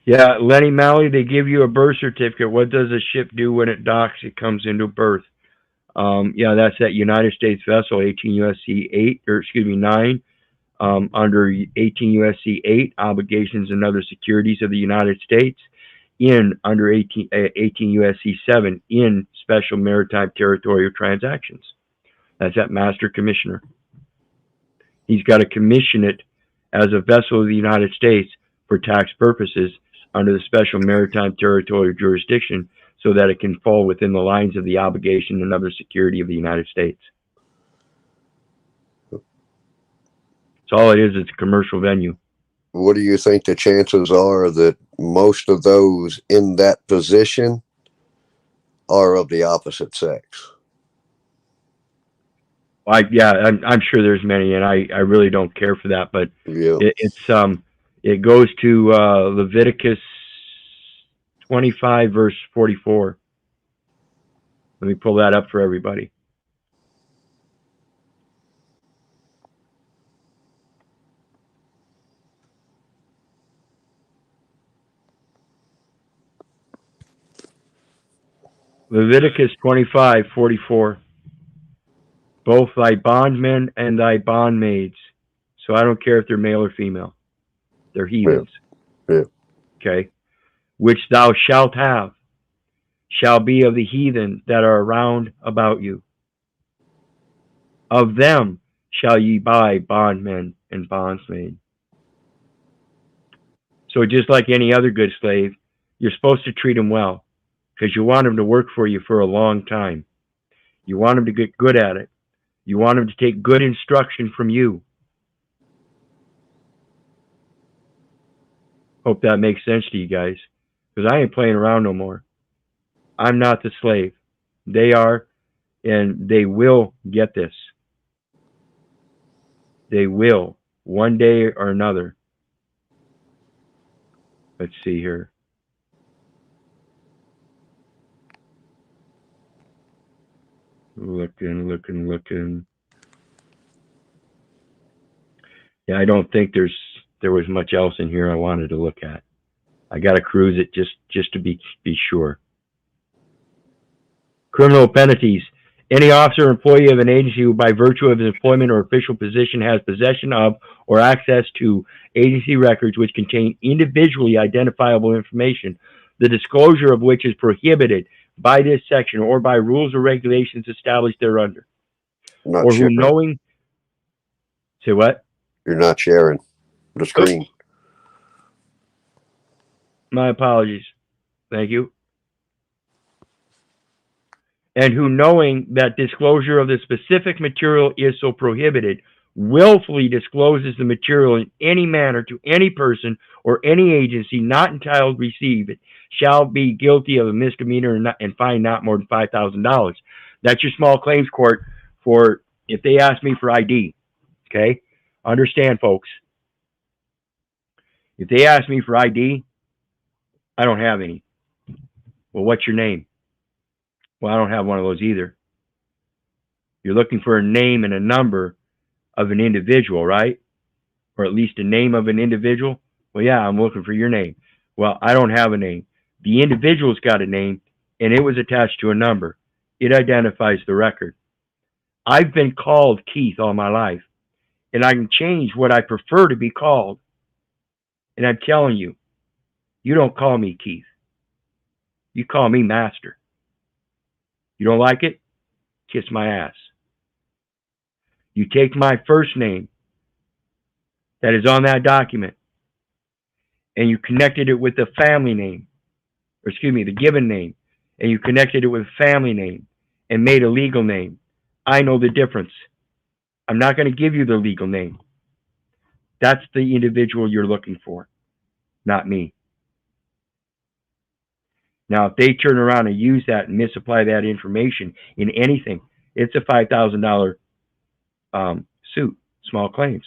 S1: Yeah, Lenny Malley, they give you a birth certificate. What does a ship do when it docks? It comes into berth. Yeah, that's that United States vessel, 18 U.S.C. 8, or excuse me, 9, under 18 U.S.C. 8, obligations and other securities of the United States, in under 18 U.S.C. 7, in special maritime territorial transactions. That's that master commissioner. He's got to commission it as a vessel of the United States for tax purposes under the special maritime territorial jurisdiction so that it can fall within the lines of the obligation and other security of the United States. That's all it is. It's a commercial venue.
S2: What do you think the chances are that most of those in that position are of the opposite sex?
S1: Yeah, I'm sure there's many, and I really don't care for that, but
S2: Yeah.
S1: it goes to Leviticus 25 verse 44. Let me pull that up for everybody. Leviticus 25:44. Both thy bondmen and thy bondmaids. So I don't care if they're male or female. They're heathens.
S2: Yeah.
S1: Okay. Which thou shalt have shall be of the heathen that are round about you. Of them shall ye buy bondmen and bondsmaids. So just like any other good slave, you're supposed to treat them well because you want them to work for you for a long time. You want them to get good at it. You want them to take good instruction from you. Hope that makes sense to you guys, because I ain't playing around no more. I'm not the slave. They are, and they will get this. They will, one day or another. Let's see here. Looking. Yeah, I don't think there was much else in here I wanted to look at. I got to cruise it just to be sure. Criminal penalties. Any officer or employee of an agency who, by virtue of his employment or official position, has possession of or access to agency records which contain individually identifiable information, the disclosure of which is prohibited by this section or by rules or regulations established thereunder, or who knowing. Say what?
S2: You're not sharing the screen.
S1: My apologies. Thank you. And who, knowing that disclosure of the specific material is so prohibited, willfully discloses the material in any manner to any person or any agency not entitled to receive it shall be guilty of a misdemeanor and fined not more than $5,000. That's your small claims court for if they ask me for ID. Okay? Understand, folks. If they ask me for ID, I don't have any. Well, what's your name? Well, I don't have one of those either. You're looking for a name and a number of an individual, right? Or at least a name of an individual. Well, yeah, I'm looking for your name. Well, I don't have a name. The individual's got a name, and it was attached to a number. It identifies the record. I've been called Keith all my life, and I can change what I prefer to be called. And I'm telling you, you don't call me Keith. You call me Master. You don't like it? Kiss my ass. You take my first name that is on that document and you connected it with the family name, or excuse me, the given name, and you connected it with a family name and made a legal name. I know the difference. I'm not going to give you the legal name. That's the individual you're looking for, not me. Now, if they turn around and use that and misapply that information in anything, it's a $5,000 suit, small claims.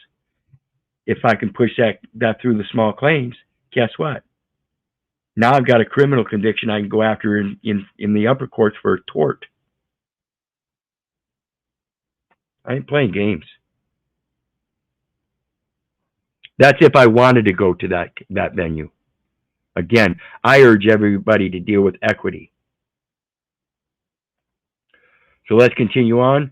S1: If I can push that through the small claims, guess what? Now I've got a criminal conviction I can go after in the upper courts for a tort. I ain't playing games. That's if I wanted to go to that venue. Again, I urge everybody to deal with equity. So let's continue on.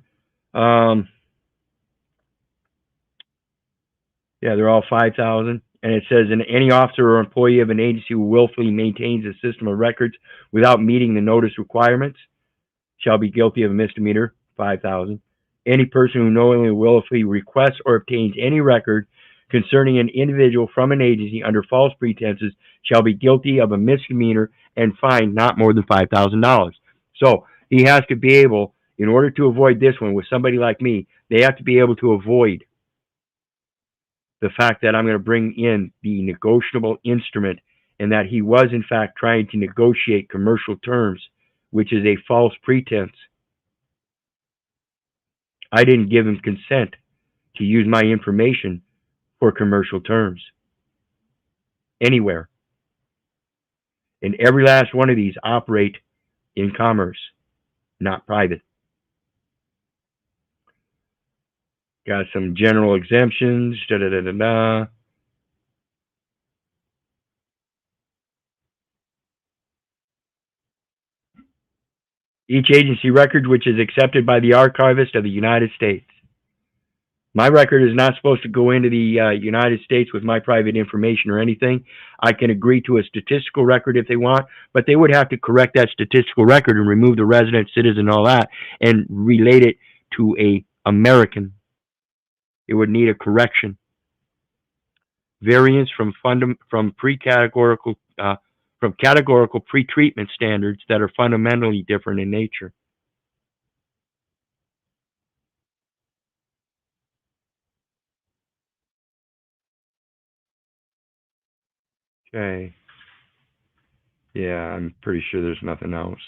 S1: Yeah, they're all 5,000. And it says, any officer or employee of an agency who willfully maintains a system of records without meeting the notice requirements shall be guilty of a misdemeanor, 5,000. Any person who knowingly or willfully requests or obtains any record concerning an individual from an agency under false pretenses shall be guilty of a misdemeanor and fined not more than $5,000. So he has to be able, in order to avoid this one with somebody like me, they have to be able to avoid the fact that I'm going to bring in the negotiable instrument and that he was in fact trying to negotiate commercial terms, which is a false pretense. I didn't give him consent to use my information for commercial terms anywhere. And every last one of these operate in commerce, not private. Got some general exemptions, Each agency record which is accepted by the Archivist of the United States. My record is not supposed to go into the United States with my private information or anything. I can agree to a statistical record if they want, but they would have to correct that statistical record and remove the resident, citizen, and all that, and relate it to a American. It would need a correction. Variance from categorical pre-treatment standards that are fundamentally different in nature. Okay. Yeah, I'm pretty sure there's nothing else.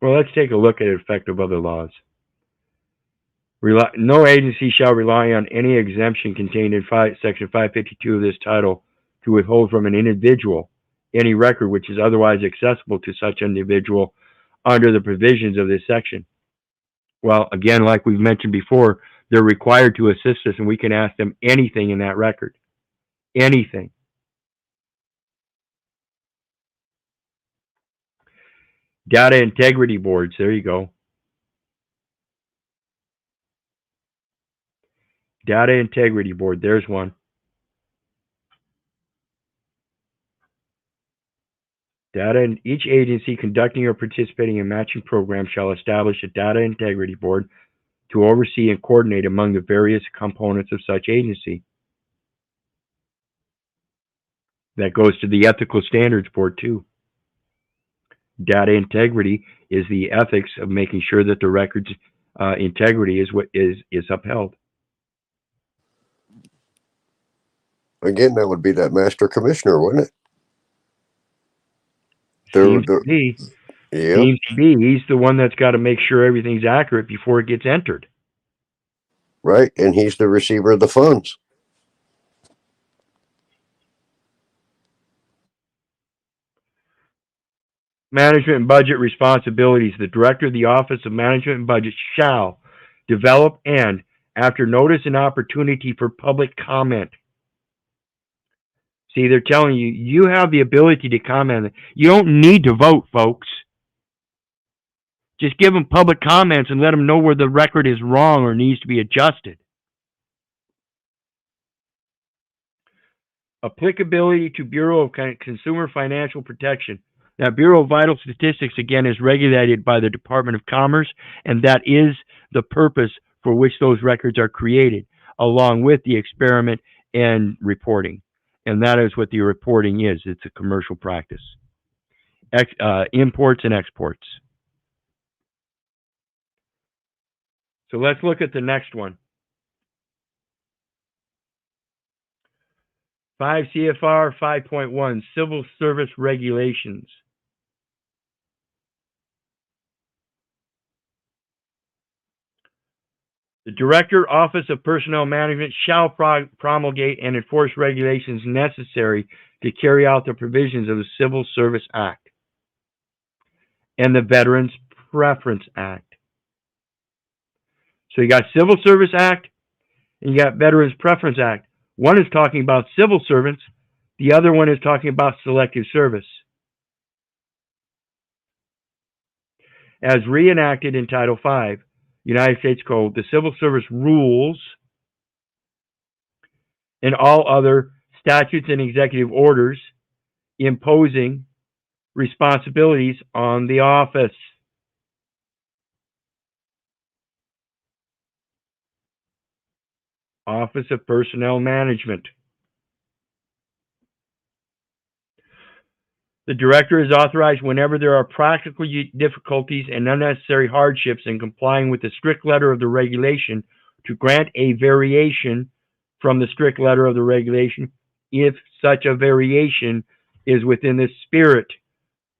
S1: Well, let's take a look at the effect of other laws. No agency shall rely on any exemption contained in Section 552 of this title to withhold from an individual any record which is otherwise accessible to such individual under the provisions of this section. Well, again, like we've mentioned before, they're required to assist us and we can ask them anything in that record. Anything. Data integrity boards, there you go. Data integrity board, there's one. Each agency conducting or participating in matching programs shall establish a data integrity board to oversee and coordinate among the various components of such agency. That goes to the ethical standards board too. Data integrity is the ethics of making sure that the records integrity is upheld.
S2: Again, that would be that master commissioner, wouldn't it?
S1: Seems to be.
S2: Yeah.
S1: Seems to be. He's the one that's got to make sure everything's accurate before it gets entered.
S2: Right, and he's the receiver of the funds.
S1: Management and budget responsibilities. The director of the Office of Management and Budget shall develop and, after notice and opportunity for public comment. See, they're telling you, you have the ability to comment. You don't need to vote, folks. Just give them public comments and let them know where the record is wrong or needs to be adjusted. Applicability to Bureau of Consumer Financial Protection. Now, Bureau of Vital Statistics, again, is regulated by the Department of Commerce, and that is the purpose for which those records are created, along with the experiment and reporting. And that is what the reporting is. It's a commercial practice. Imports and exports. So let's look at the next one. 5 CFR 5.1, Civil Service Regulations. The Director, Office of Personnel Management shall promulgate and enforce regulations necessary to carry out the provisions of the Civil Service Act and the Veterans Preference Act. So you got Civil Service Act and you got Veterans Preference Act. One is talking about civil servants. The other one is talking about selective service. As reenacted in Title V, United States Code, the Civil Service rules and all other statutes and executive orders imposing responsibilities on the office. Office of Personnel Management. The director is authorized whenever there are practical difficulties and unnecessary hardships in complying with the strict letter of the regulation to grant a variation from the strict letter of the regulation if such a variation is within the spirit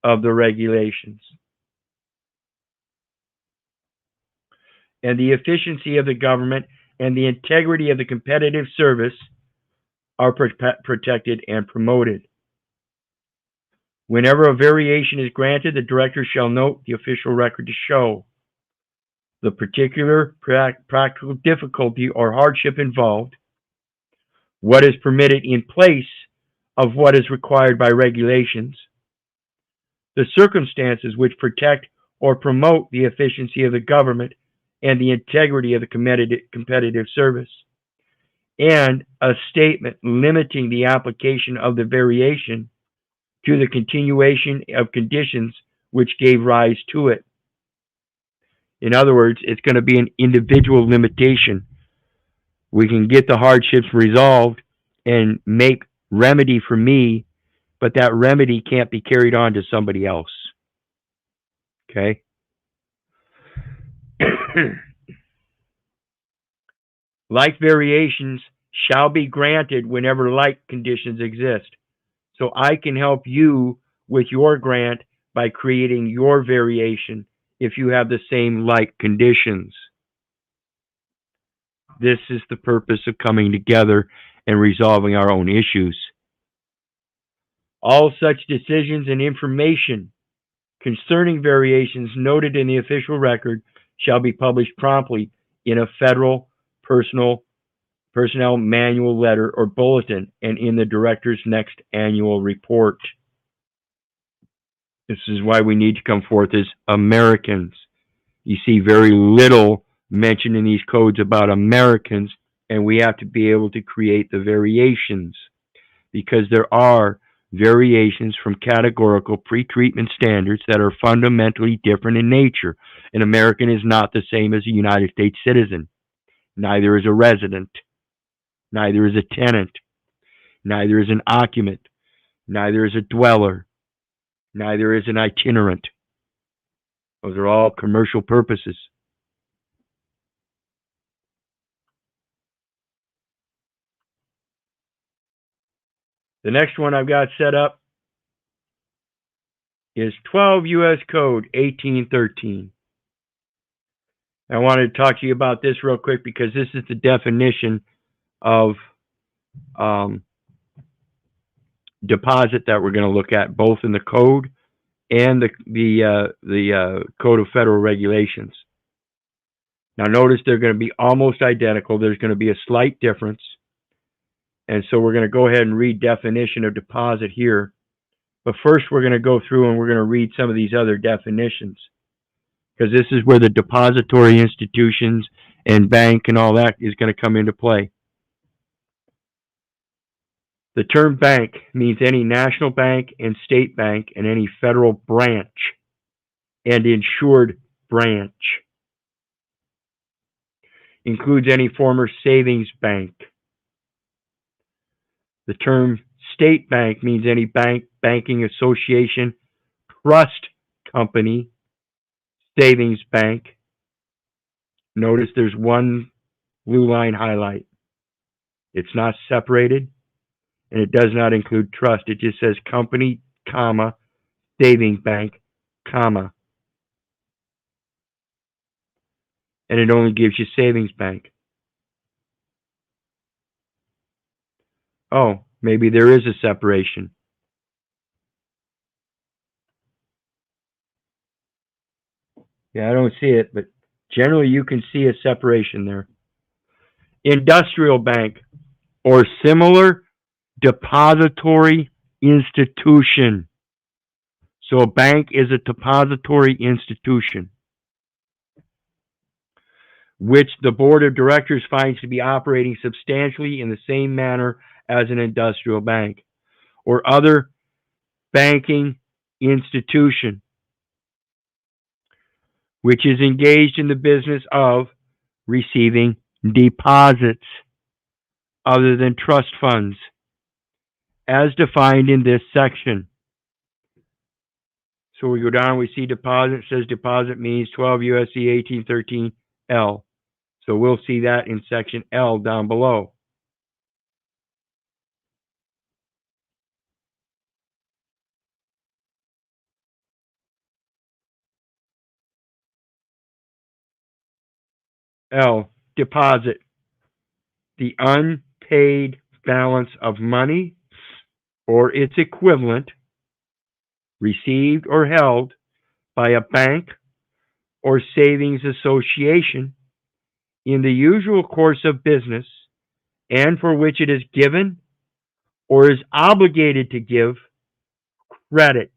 S1: of the regulations. And the efficiency of the government and the integrity of the competitive service are protected and promoted. Whenever a variation is granted, the director shall note the official record to show the particular practical difficulty or hardship involved, what is permitted in place of what is required by regulations, the circumstances which protect or promote the efficiency of the government and the integrity of the competitive service, and a statement limiting the application of the variation to the continuation of conditions which gave rise to it. In other words, it's going to be an individual limitation. We can get the hardships resolved and make remedy for me, but that remedy can't be carried on to somebody else. Okay? Like variations shall be granted whenever like conditions exist. So I can help you with your grant by creating your variation if you have the same like conditions. This is the purpose of coming together and resolving our own issues. All such decisions and information concerning variations noted in the official record shall be published promptly in a federal personnel manual letter or bulletin and in the director's next annual report. This is why we need to come forth as Americans. You see very little mentioned in these codes about Americans, and we have to be able to create the variations because there are variations from categorical pre-treatment standards that are fundamentally different in nature. An American is not the same as a United States citizen. Neither is a resident. Neither is a tenant. Neither is an occupant. Neither is a dweller. Neither is an itinerant. Those are all commercial purposes. The next one I've got set up is 12 U.S. Code 1813. I wanted to talk to you about this real quick because this is the definition of deposit that we're going to look at, both in the code and the Code of Federal Regulations. Now notice they're going to be almost identical. There's going to be a slight difference. And so we're going to go ahead and read definition of deposit here. But first we're going to go through and we're going to read some of these other definitions, because this is where the depository institutions and bank and all that is going to come into play. The term bank means any national bank and state bank and any federal branch and insured branch. Includes any former savings bank. The term state bank means any bank, banking association, trust company, savings bank. Notice there's one blue line highlight. It's not separated, and it does not include trust. It just says company, comma, savings bank, comma. And it only gives you savings bank. Oh, maybe there is a separation. Yeah, I don't see it, but generally you can see a separation there. Industrial bank or similar depository institution. So a bank is a depository institution which the board of directors finds to be operating substantially in the same manner as an industrial bank or other banking institution which is engaged in the business of receiving deposits other than trust funds as defined in this section. So we go down, we see deposit. It says deposit means 12 U.S.C. 1813 L. So we'll see that in section L down below. L, deposit. The unpaid balance of money or its equivalent received or held by a bank or savings association in the usual course of business and for which it is given or is obligated to give credit,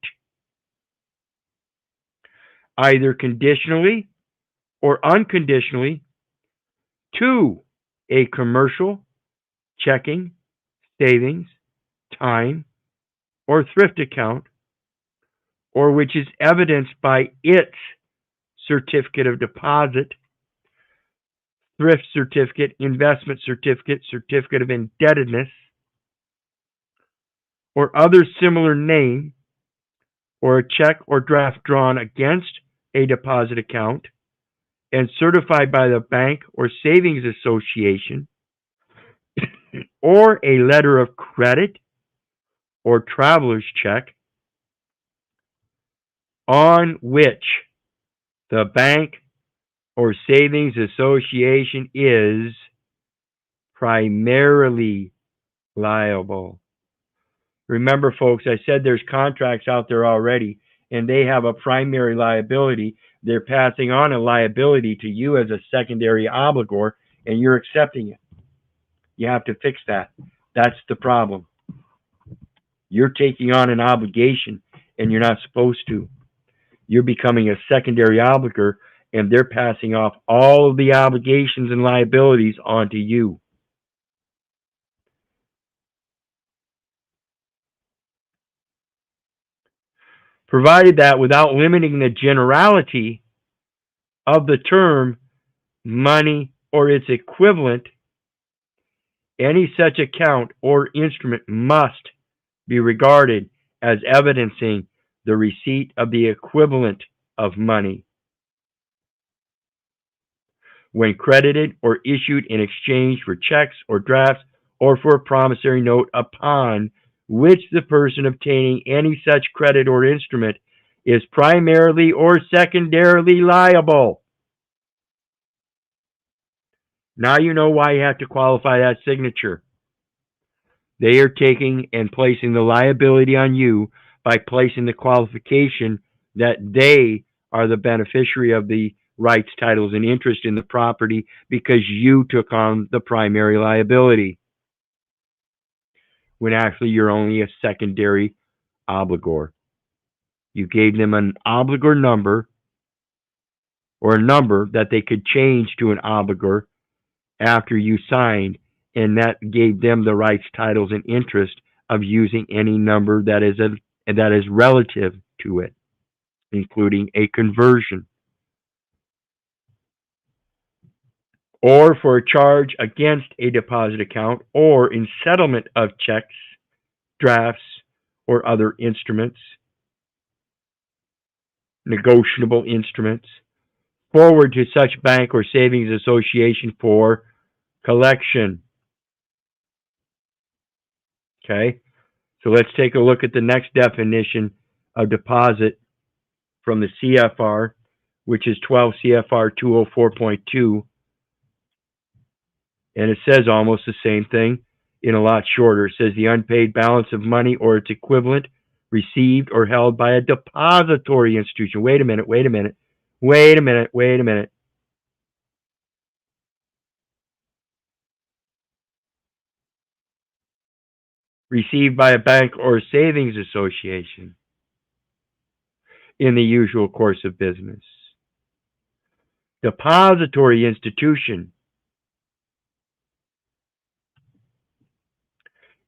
S1: either conditionally or unconditionally, to a commercial, checking, savings, time, or thrift account, or which is evidenced by its certificate of deposit, thrift certificate, investment certificate, certificate of indebtedness, or other similar name, or a check or draft drawn against a deposit account and certified by the bank or savings association, or a letter of credit or traveler's check on which the bank or savings association is primarily liable. Remember, folks, I said there's contracts out there already, and they have a primary liability. They're passing on a liability to you as a secondary obligor, and you're accepting it. You have to fix that. That's the problem. You're taking on an obligation, and you're not supposed to. You're becoming a secondary obligor, and they're passing off all of the obligations and liabilities onto you. Provided that without limiting the generality of the term money or its equivalent, any such account or instrument must be regarded as evidencing the receipt of the equivalent of money when credited or issued in exchange for checks or drafts or for a promissory note upon which the person obtaining any such credit or instrument is primarily or secondarily liable. Now you know why you have to qualify that signature. They are taking and placing the liability on you by placing the qualification that they are the beneficiary of the rights, titles, and interest in the property because you took on the primary liability, when actually you're only a secondary obligor. You gave them an obligor number, or a number that they could change to an obligor after you signed, and that gave them the rights, titles, and interest of using any number that is relative to it, including a conversion, or for a charge against a deposit account, or in settlement of checks, drafts, or other instruments, negotiable instruments, forward to such bank or savings association for collection. Okay, so let's take a look at the next definition of deposit from the CFR, which is 12 CFR 204.2, and it says almost the same thing in a lot shorter. It says the unpaid balance of money or its equivalent received or held by a depository institution. Wait a minute. Received by a bank or savings association in the usual course of business. Depository institution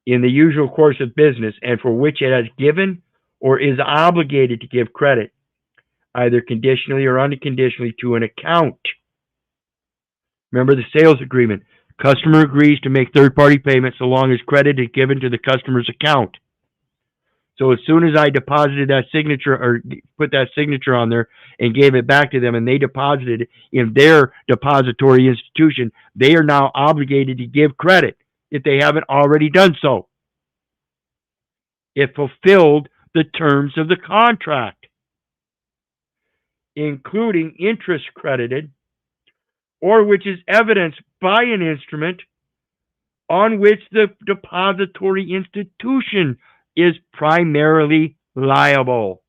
S1: in the usual course of business, and for which it has given or is obligated to give credit, either conditionally or unconditionally, to an account. Remember the sales agreement. Customer agrees to make third-party payments so long as credit is given to the customer's account. So as soon as I deposited that signature, or put that signature on there and gave it back to them, and they deposited it in their depository institution, they are now obligated to give credit if they haven't already done so. It fulfilled the terms of the contract, including interest credited, or which is evidenced by an instrument on which the depository institution is primarily liable.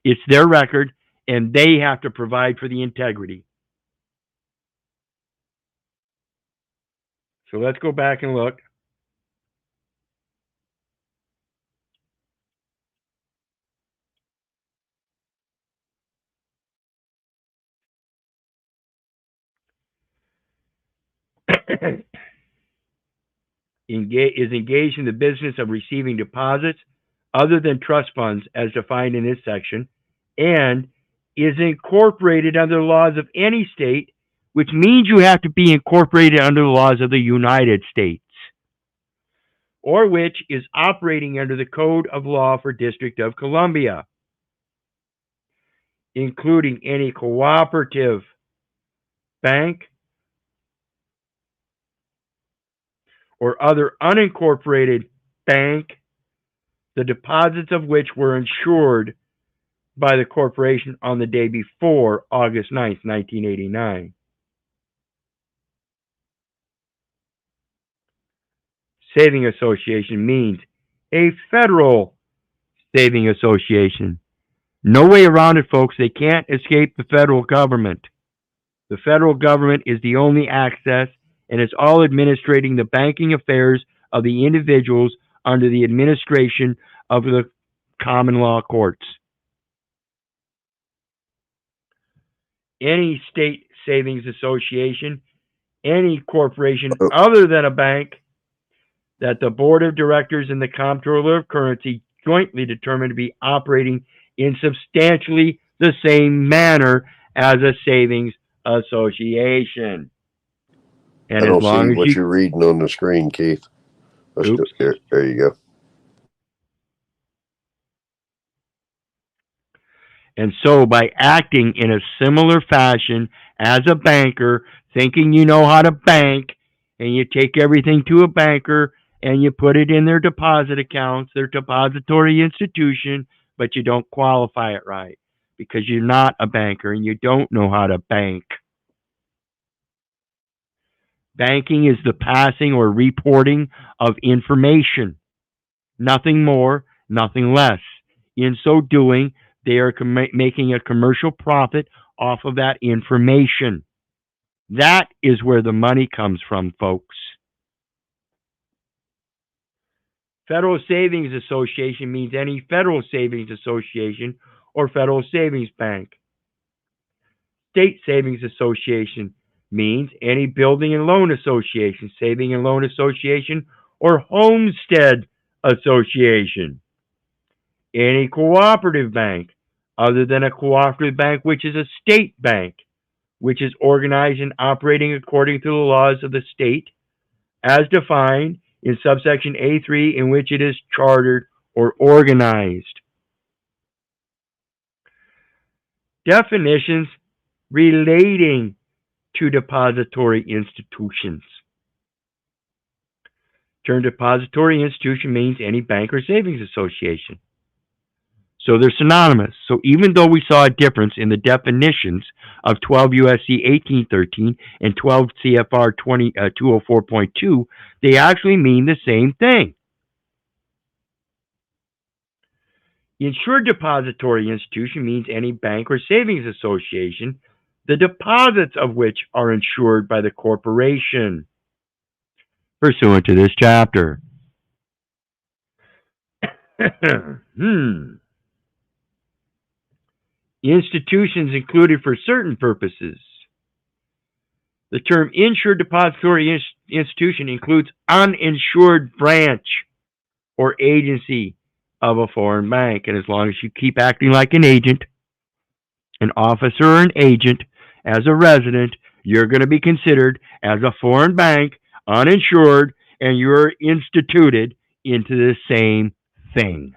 S1: It's their record, and they have to provide for the integrity. So let's go back and look. Is engaged in the business of receiving deposits other than trust funds as defined in this section, and is incorporated under the laws of any state, which means you have to be incorporated under the laws of the United States, or which is operating under the Code of Law for District of Columbia, including any cooperative bank or other unincorporated bank, the deposits of which were insured by the corporation on the day before August 9th, 1989. Saving association means a federal saving association. No way around it, folks. They can't escape the federal government. The federal government is the only access, and it's all administrating the banking affairs of the individuals under the administration of the common law courts. Any state savings association, any corporation other than a bank that the board of directors and the comptroller of currency jointly determined to be operating in substantially the same manner as a savings association. And
S2: I don't
S1: as long
S2: see
S1: as
S2: what you're reading on the screen, Keith. There you go.
S1: And so by acting in a similar fashion as a banker, thinking you know how to bank, and you take everything to a banker and you put it in their deposit accounts, their depository institution, but you don't qualify it right because you're not a banker and you don't know how to bank. Banking is the passing or reporting of information. Nothing more, nothing less. In so doing, they are making a commercial profit off of that information. That is where the money comes from, folks. Federal Savings Association means any federal savings association or federal savings bank. State Savings Association means any building and loan association, saving and loan association, or homestead association. Any cooperative bank, other than a cooperative bank, which is a state bank, which is organized and operating according to the laws of the state, as defined in subsection A3, in which it is chartered or organized. Definitions relating to depository institutions. Term depository institution means any bank or savings association. So they're synonymous. So even though we saw a difference in the definitions of 12 U.S.C. 1813 and 12 CFR 204.2, they actually mean the same thing. Insured depository institution means any bank or savings association, the deposits of which are insured by the corporation, pursuant to this chapter. Institutions included for certain purposes. The term insured depository institution includes uninsured branch or agency of a foreign bank. And as long as you keep acting like an agent, an officer or an agent, as a resident, you're going to be considered as a foreign bank, uninsured, and you're instituted into the same thing.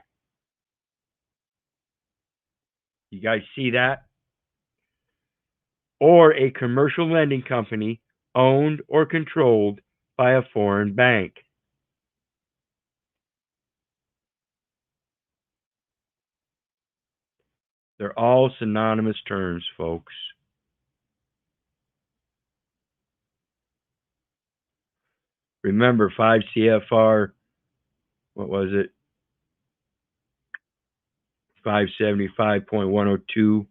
S1: You guys see that? Or a commercial lending company owned or controlled by a foreign bank. They're all synonymous terms, folks. Remember, 5 CFR, what was it? 575.102.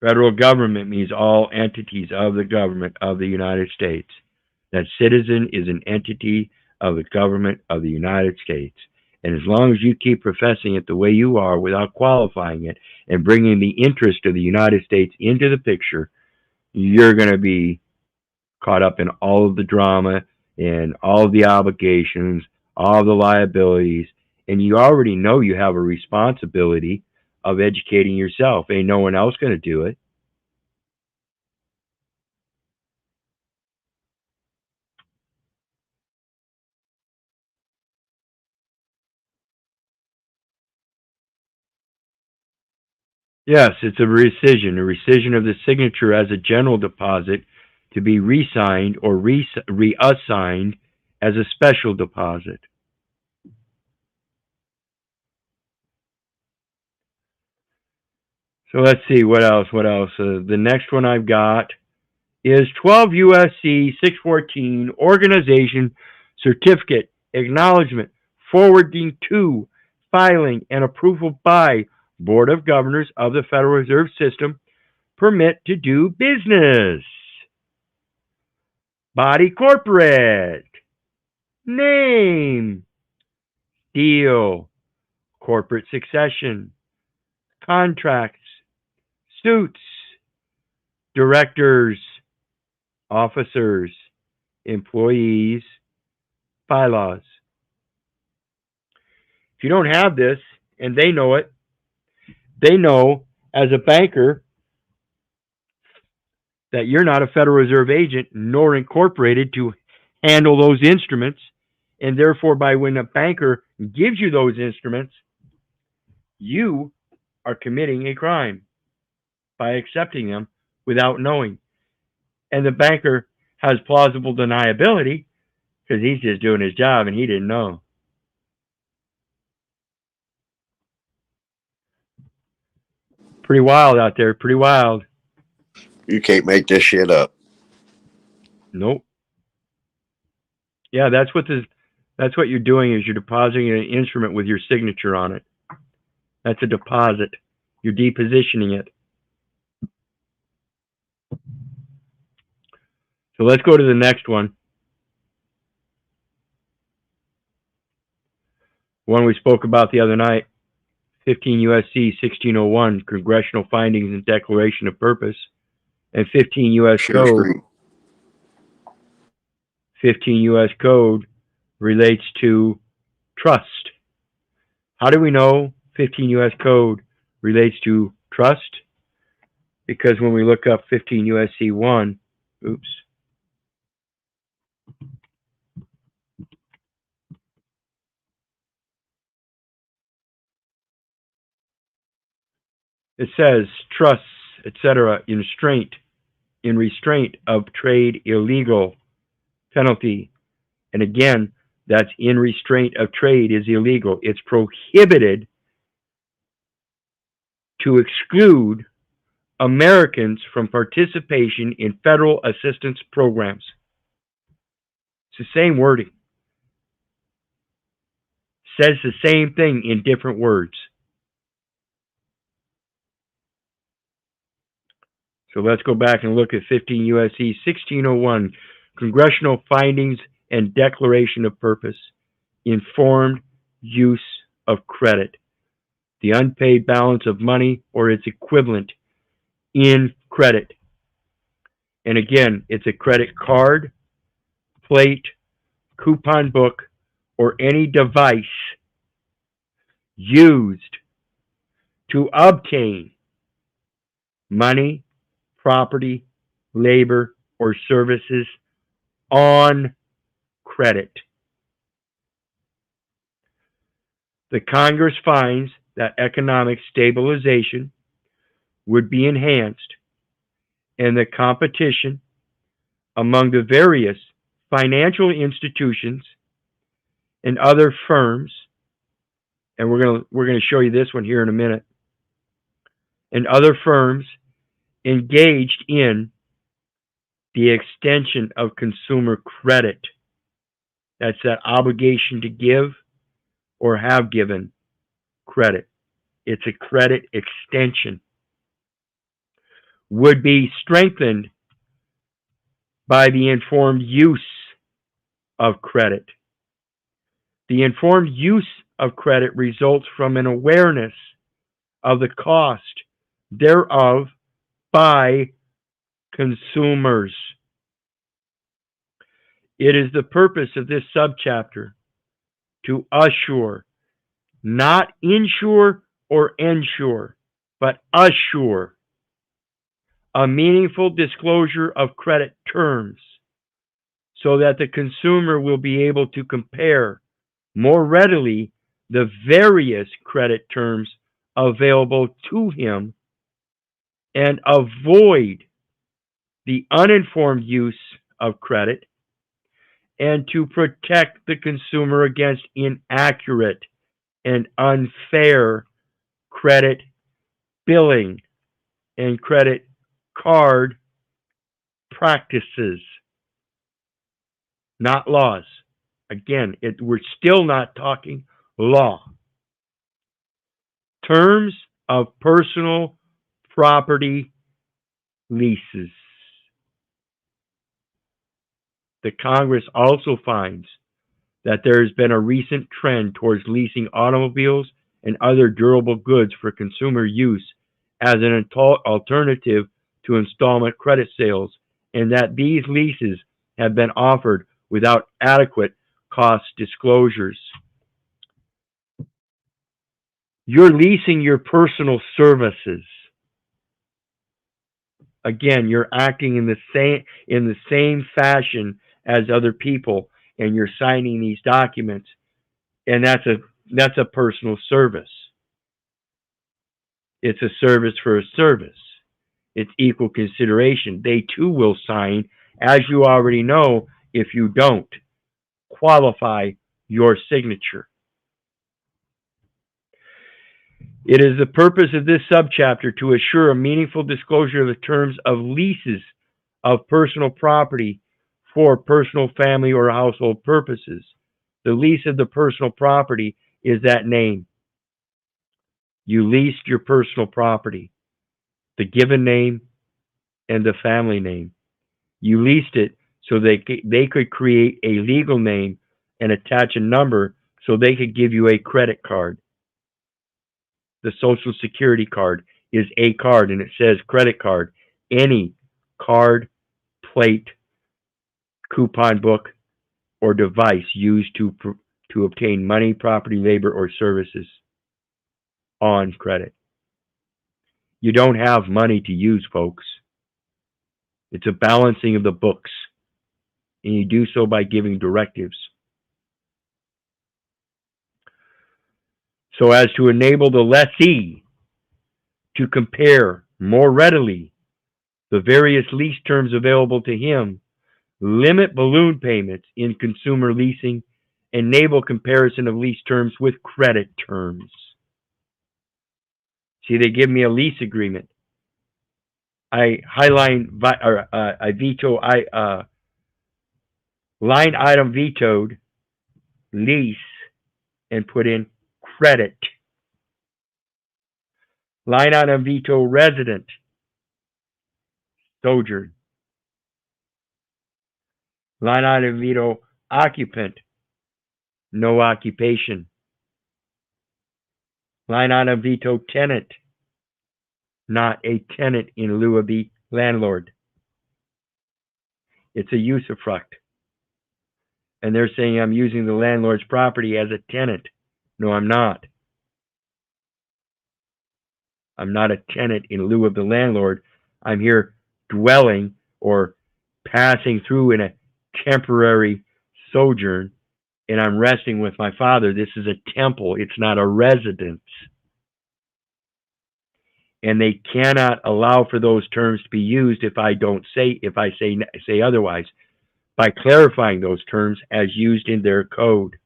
S1: Federal government means all entities of the government of the United States. That citizen is an entity of the government of the United States. And as long as you keep professing it the way you are without qualifying it and bringing the interest of the United States into the picture, you're going to be caught up in all of the drama and all of the obligations, all of the liabilities, and you already know you have a responsibility of educating yourself. Ain't no one else going to do it. Yes, it's a rescission of the signature as a general deposit to be re-signed or reassigned as a special deposit. So let's see, what else? The next one I've got is 12 U.S.C. 614, Organization Certificate, Acknowledgement, Forwarding to, Filing, and Approval by Board of Governors of the Federal Reserve System, Permit to do business. Body corporate. Name. Deal. Corporate succession. Contracts. Suits. Directors. Officers. Employees. Bylaws. If you don't have this, and they know it, they know as a banker that you're not a Federal Reserve agent nor incorporated to handle those instruments, and therefore by when a banker gives you those instruments, you are committing a crime. by accepting them without knowing. And the banker has plausible deniability because he's just doing his job and he didn't know. Pretty wild out there, pretty wild.
S2: You can't make this shit up.
S1: Nope. Yeah, that's what you're doing is you're depositing an instrument with your signature on it. That's a deposit. You're depositioning it. So let's go to the next one. One we spoke about the other night. 15 U.S.C. 1601, Congressional Findings and Declaration of Purpose, and 15 U.S. Code. 15 U.S. Code relates to trust. How do we know 15 U.S. Code relates to trust? Because when we look up 15 U.S.C. 1, oops. It says trusts, etc., in restraint of trade illegal penalty. And again, that's in restraint of trade is illegal. It's prohibited to exclude Americans from participation in federal assistance programs. It's the same wording. Says the same thing in different words. So let's go back and look at 15 U.S.C. 1601, Congressional Findings and Declaration of Purpose, Informed Use of Credit, the unpaid balance of money or its equivalent in credit. And again, it's a credit card, plate, coupon book, or any device used to obtain money, property, labor, or services on credit. The Congress finds that economic stabilization would be enhanced and the competition among the various financial institutions and other firms, and we're going to show you this one here in a minute, and other firms engaged in the extension of consumer credit. That's that obligation to give or have given credit. It's a credit extension. Would be strengthened by the informed use of credit. The informed use of credit results from an awareness of the cost thereof by consumers. It is the purpose of this subchapter to assure, not insure or ensure, but assure a meaningful disclosure of credit terms so that the consumer will be able to compare more readily the various credit terms available to him and avoid the uninformed use of credit, and to protect the consumer against inaccurate and unfair credit billing and credit card practices, not laws. Again, we're still not talking law. Terms of personal property leases. The Congress also finds that there has been a recent trend towards leasing automobiles and other durable goods for consumer use as an alternative to installment credit sales, and that these leases have been offered without adequate cost disclosures. You're leasing your personal services. Again, you're acting in the same fashion as other people, and you're signing these documents, and that's a personal service. It's a service for a service. It's equal consideration. They too will sign, as you already know, if you don't qualify your signature. It is the purpose of this subchapter to assure a meaningful disclosure of the terms of leases of personal property for personal, family, or household purposes. The lease of the personal property is that name. You leased your personal property, the given name and the family name. You leased it so they could create a legal name and attach a number so they could give you a credit card. The Social Security card is a card, and it says credit card. Any card, plate, coupon book, or device used to obtain money, property, labor, or services on credit. You don't have money to use, folks. It's a balancing of the books, and you do so by giving directives, so as to enable the lessee to compare more readily the various lease terms available to him, limit balloon payments in consumer leasing, enable comparison of lease terms with credit terms. See, they give me a lease agreement. I line item vetoed lease and put in credit. Line item veto resident sojourn. Line item veto occupant, no occupation. Line item veto tenant, not a tenant in lieu of the landlord. It's a usufruct. And they're saying I'm using the landlord's property as a tenant. No, I'm not. I'm not a tenant in lieu of the landlord. I'm here dwelling or passing through in a temporary sojourn, and I'm resting with my Father. This is a temple. It's not a residence. And they cannot allow for those terms to be used if I say otherwise, by clarifying those terms as used in their code.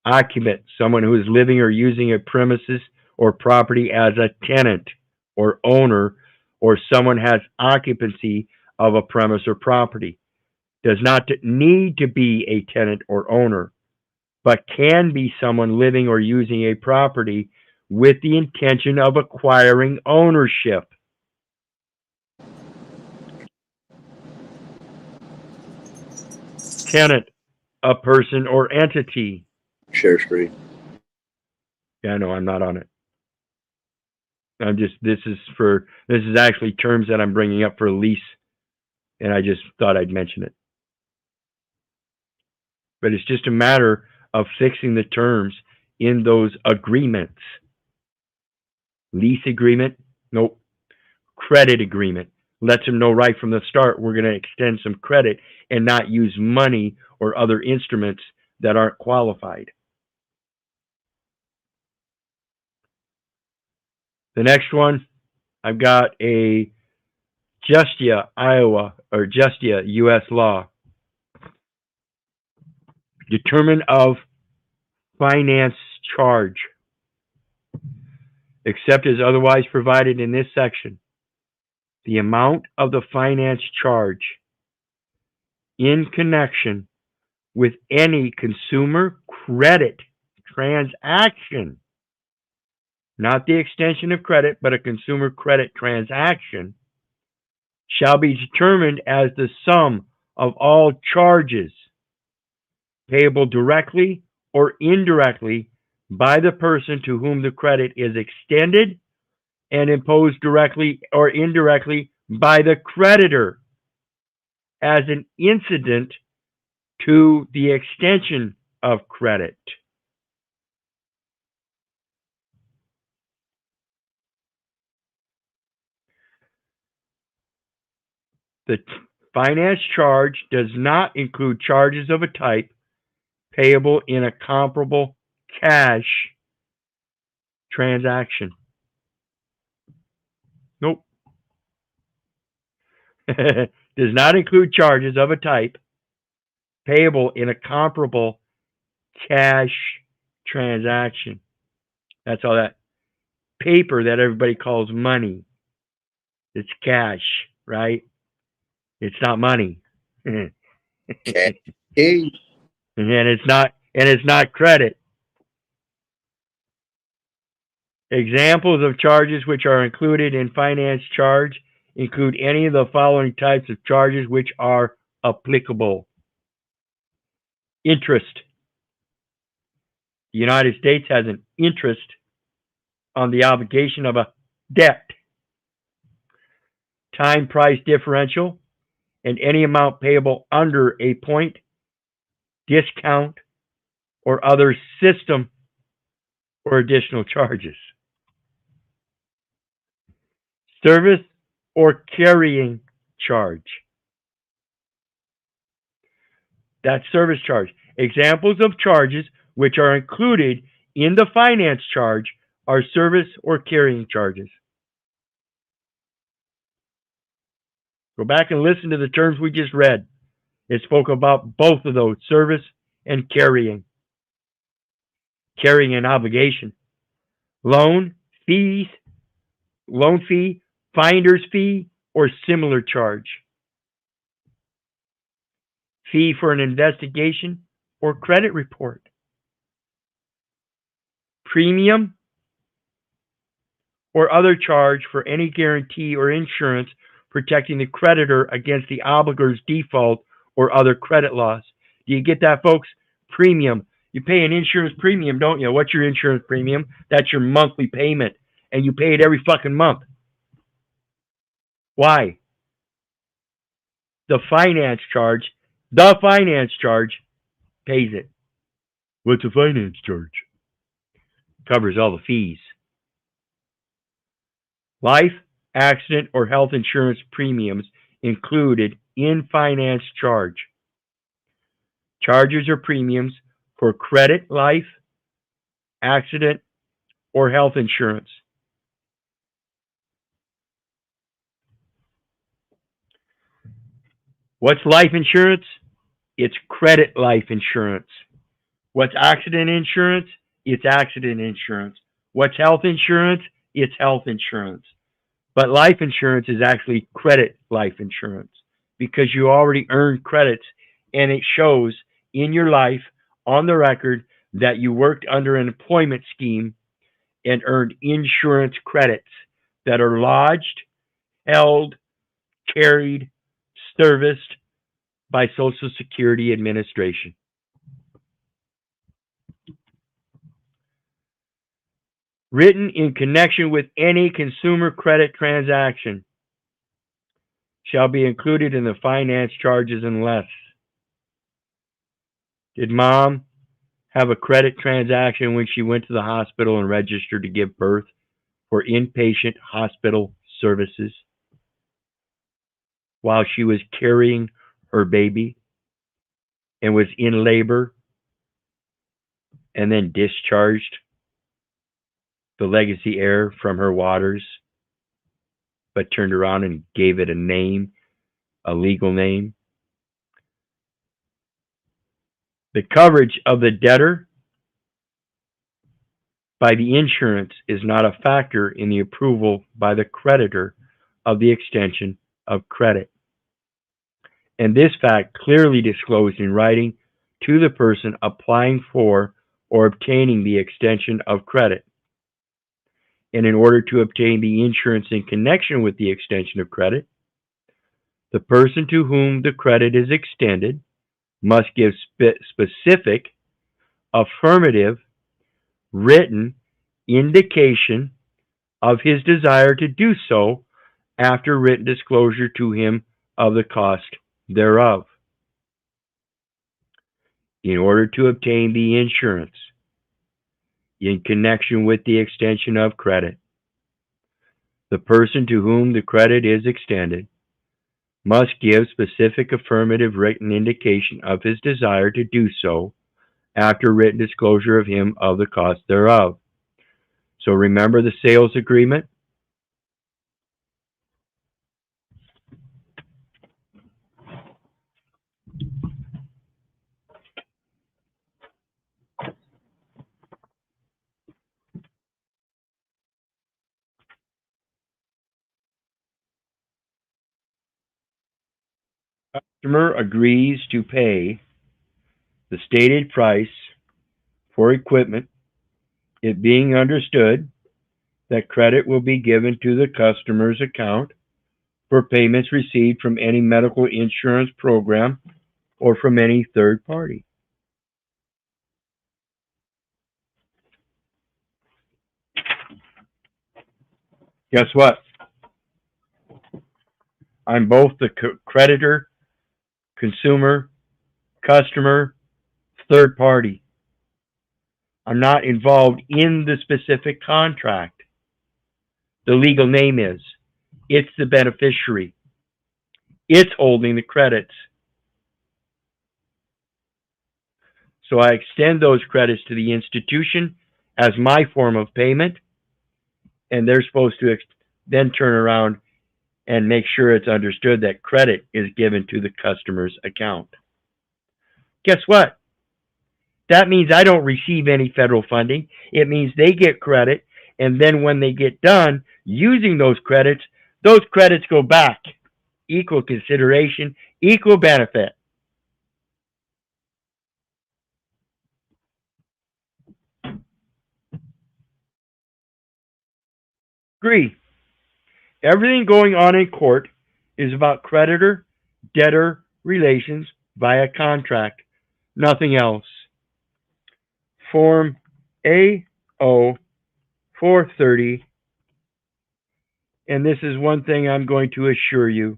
S1: Occupant, someone who is living or using a premises or property as a tenant or owner, or someone has occupancy of a premise or property. Does not need to be a tenant or owner, but can be someone living or using a property with the intention of acquiring ownership. Tenant, a person or entity.
S2: Share screen.
S1: Yeah, no, I'm not on it. This is actually terms that I'm bringing up for lease, and I just thought I'd mention it. But it's just a matter of fixing the terms in those agreements. Lease agreement, nope. Credit agreement lets them know right from the start we're going to extend some credit and not use money or other instruments that aren't qualified. The next one, I've got a Justia, Iowa, or Justia, U.S. law. Determine of finance charge, except as otherwise provided in this section. The amount of the finance charge in connection with any consumer credit transaction, not the extension of credit, but a consumer credit transaction, shall be determined as the sum of all charges payable directly or indirectly by the person to whom the credit is extended, and imposed directly or indirectly by the creditor as an incident to the extension of credit. The finance charge does not include charges of a type payable in a comparable cash transaction. Nope. Does not include charges of a type payable in a comparable cash transaction. That's all that paper that everybody calls money. It's cash, right? It's not money. And
S2: Hey,
S1: it's not credit. Examples of charges which are included in finance charge include any of the following types of charges which are applicable. Interest. The United States has an interest on the obligation of a debt. Time price differential and any amount payable under a point, discount, or other system or additional charges. Service or carrying charge. That's service charge. Examples of charges which are included in the finance charge are service or carrying charges. Go back and listen to the terms we just read. It spoke about both of those, service and carrying. Carrying an obligation. Loan, fees, loan fee, finder's fee, or similar charge. Fee for an investigation or credit report. Premium or other charge for any guarantee or insurance protecting the creditor against the obligor's default or other credit loss. Do you get that, folks? Premium. You pay an insurance premium, don't you? What's your insurance premium? That's your monthly payment, and you pay it every fucking month. Why? The finance charge pays it. What's a finance charge? Covers all the fees. Life, accident, or health insurance premiums included in finance charge. Charges or premiums for credit, life, accident, or health insurance. What's life insurance? It's credit life insurance. What's accident insurance? It's accident insurance. What's health insurance? It's health insurance. But life insurance is actually credit life insurance because you already earned credits and it shows in your life on the record that you worked under an employment scheme and earned insurance credits that are lodged, held, carried, serviced by Social Security Administration. Written in connection with any consumer credit transaction shall be included in the finance charges unless. Did mom have a credit transaction when she went to the hospital and registered to give birth for inpatient hospital services while she was carrying her baby and was in labor and then discharged the legacy heir from her waters, but turned around and gave it a name, a legal name? The coverage of the debtor by the insurance is not a factor in the approval by the creditor of the extension of credit. And this fact clearly disclosed in writing to the person applying for or obtaining the extension of credit. And in order to obtain the insurance in connection with the extension of credit, the person to whom the credit is extended must give specific, affirmative, written indication of his desire to do so after written disclosure to him of the cost thereof. In order to obtain the insurance in connection with the extension of credit, the person to whom the credit is extended must give specific affirmative written indication of his desire to do so after written disclosure of him of the cost thereof. So remember the sales agreement? Customer agrees to pay the stated price for equipment, it being understood that credit will be given to the customer's account for payments received from any medical insurance program or from any third party. Guess what? I'm both the creditor, consumer, customer, third party. I'm not involved in the specific contract. The legal name is. It's the beneficiary. It's holding the credits. So I extend those credits to the institution as my form of payment, and they're supposed to then turn around and make sure it's understood that credit is given to the customer's account. Guess what? That means I don't receive any federal funding. It means they get credit, and then when they get done using those credits go back. Equal consideration, equal benefit. Agree. Everything going on in court is about creditor-debtor relations via contract, nothing else. Form AO 430, and this is one thing I'm going to assure you.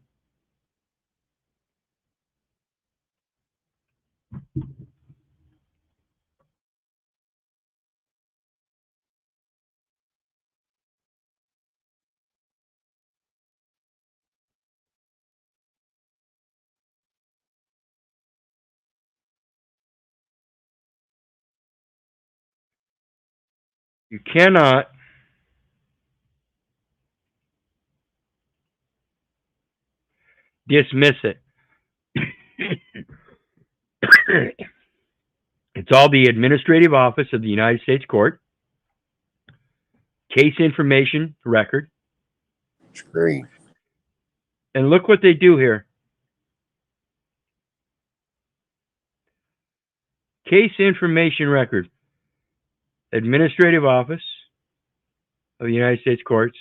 S1: You cannot dismiss it. It's all the administrative office of the United States Court, case information record.
S2: Screen.
S1: And look what they do here. Case information record, administrative office of the United States Courts.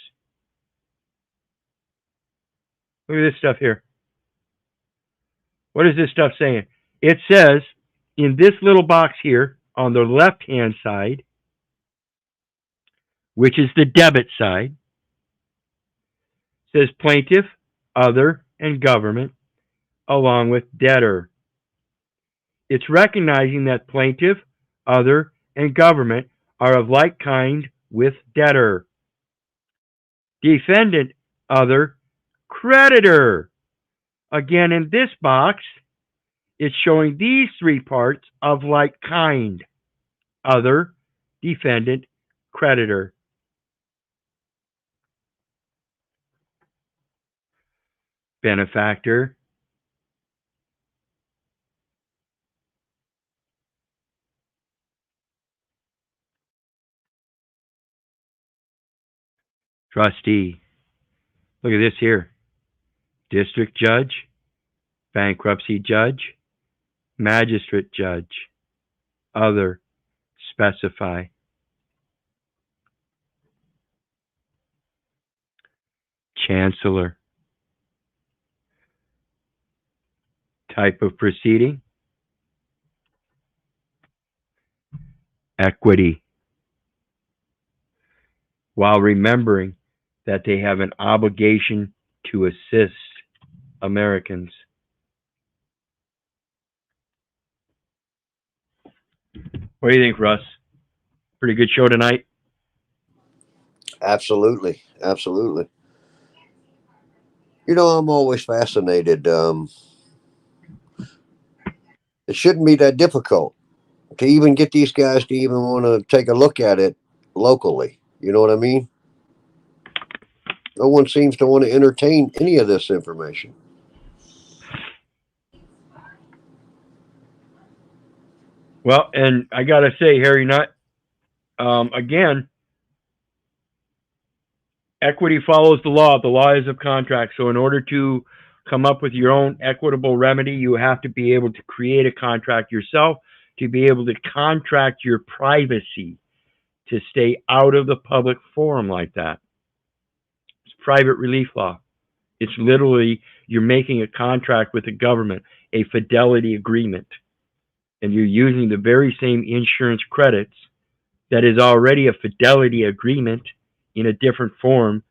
S1: Look at this stuff here. What is this stuff saying? It says in this little box here on the left-hand side, which is the debit side, says plaintiff, other, and government, along with debtor. It's recognizing that plaintiff, other, and government are of like kind with debtor. Defendant, other, creditor. Again, in this box, it's showing these three parts of like kind. Other, defendant, creditor. Benefactor, trustee. Look at this here. District judge, bankruptcy judge, magistrate judge, other, specify. Chancellor. Type of proceeding, equity. While remembering that they have an obligation to assist Americans. What do you think, Russ? Pretty good show tonight?
S2: Absolutely. Absolutely. You know, I'm always fascinated. It shouldn't be that difficult to even get these guys to even want to take a look at it locally. You know what I mean? No one seems to want to entertain any of this information.
S1: Well, and I got to say, Harry Nutt, again, equity follows the law. The law is of contract. So in order to come up with your own equitable remedy. You have to be able to create a contract yourself to be able to contract your privacy to stay out of the public forum like that. It's private relief law. It's literally you're making a contract with the government, a fidelity agreement, and you're using the very same insurance credits that is already a fidelity agreement in a different form